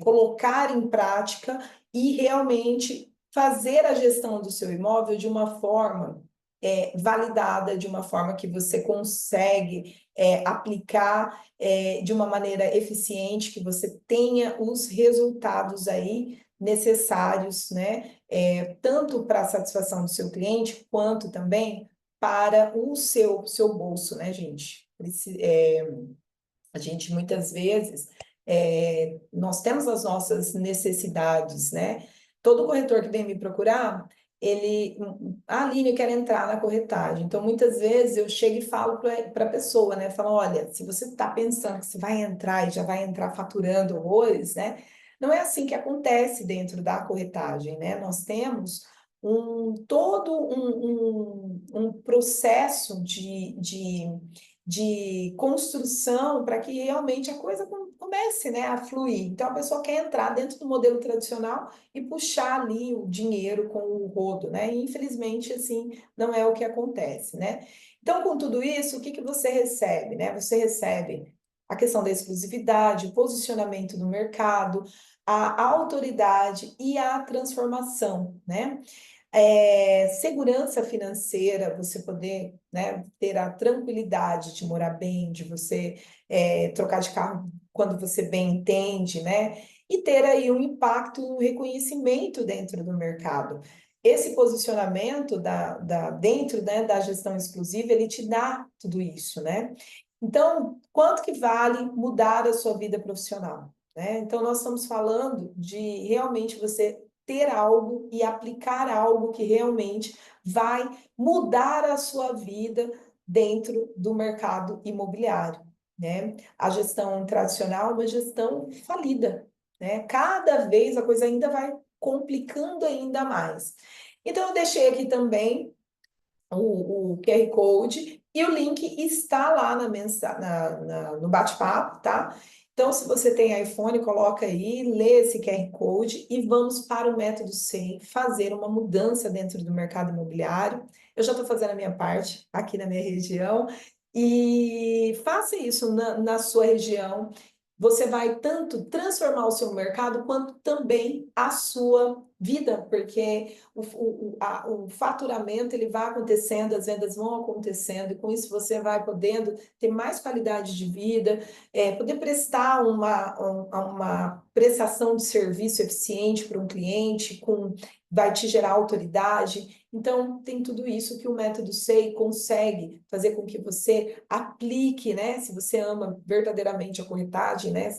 colocar em prática e realmente fazer a gestão do seu imóvel de uma forma validada, de uma forma que você consegue aplicar de uma maneira eficiente, que você tenha os resultados aí necessários, né? Tanto para a satisfação do seu cliente, quanto também para o seu bolso, né, gente? A gente muitas vezes nós temos as nossas necessidades, né? Todo corretor que vem me procurar, Aline, eu quero entrar na corretagem. Então, muitas vezes eu chego e falo para a pessoa, né? Falo, olha, se você está pensando que você vai entrar e já vai entrar faturando horrores, né? Não é assim que acontece dentro da corretagem, né? Nós temos todo um processo de construção para que realmente a coisa comece, né, a fluir. Então, a pessoa quer entrar dentro do modelo tradicional e puxar ali o dinheiro com o rodo, né? E, infelizmente, assim, não é o que acontece, né? Então, com tudo isso, o que que você recebe, né? Você recebe a questão da exclusividade, o posicionamento no mercado, a autoridade e a transformação, né? Segurança financeira, você poder, né, ter a tranquilidade de morar bem, de você trocar de carro quando você bem entende, né? E ter aí um impacto, um reconhecimento dentro do mercado. Esse posicionamento dentro, né, da gestão exclusiva, ele te dá tudo isso, né? Então, quanto que vale mudar a sua vida profissional, né? Então, nós estamos falando de realmente você ter algo e aplicar algo que realmente vai mudar a sua vida dentro do mercado imobiliário, né? A gestão tradicional é uma gestão falida, né? Cada vez a coisa ainda vai complicando ainda mais. Então, eu deixei aqui também o QR Code e o link está lá no bate-papo, tá? Então, se você tem iPhone, coloca aí, lê esse QR Code e vamos para o método SEI fazer uma mudança dentro do mercado imobiliário. Eu já estou fazendo a minha parte aqui na minha região e faça isso na sua região. Você vai tanto transformar o seu mercado quanto também a sua vida, porque o faturamento ele vai acontecendo, as vendas vão acontecendo, e com isso você vai podendo ter mais qualidade de vida, poder prestar uma prestação de serviço eficiente para um cliente, vai te gerar autoridade. Então, tem tudo isso que o método SEI consegue fazer com que você aplique, né? Se você ama verdadeiramente a corretagem, né?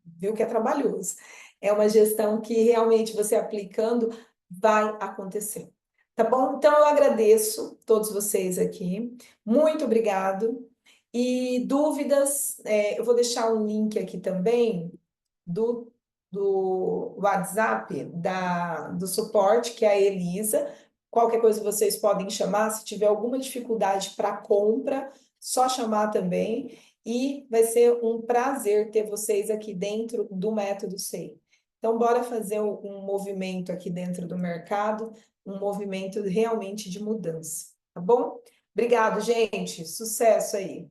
Viu que é trabalhoso. É uma gestão que realmente você aplicando vai acontecer. Tá bom? Então, eu agradeço todos vocês aqui. Muito obrigado. E dúvidas, eu vou deixar um link aqui também do WhatsApp do suporte, que é a Elisa. Qualquer coisa vocês podem chamar, se tiver alguma dificuldade para compra, só chamar também. E vai ser um prazer ter vocês aqui dentro do Método SEI. Então, bora fazer um movimento aqui dentro do mercado, um movimento realmente de mudança, tá bom? Obrigado, gente. Sucesso aí.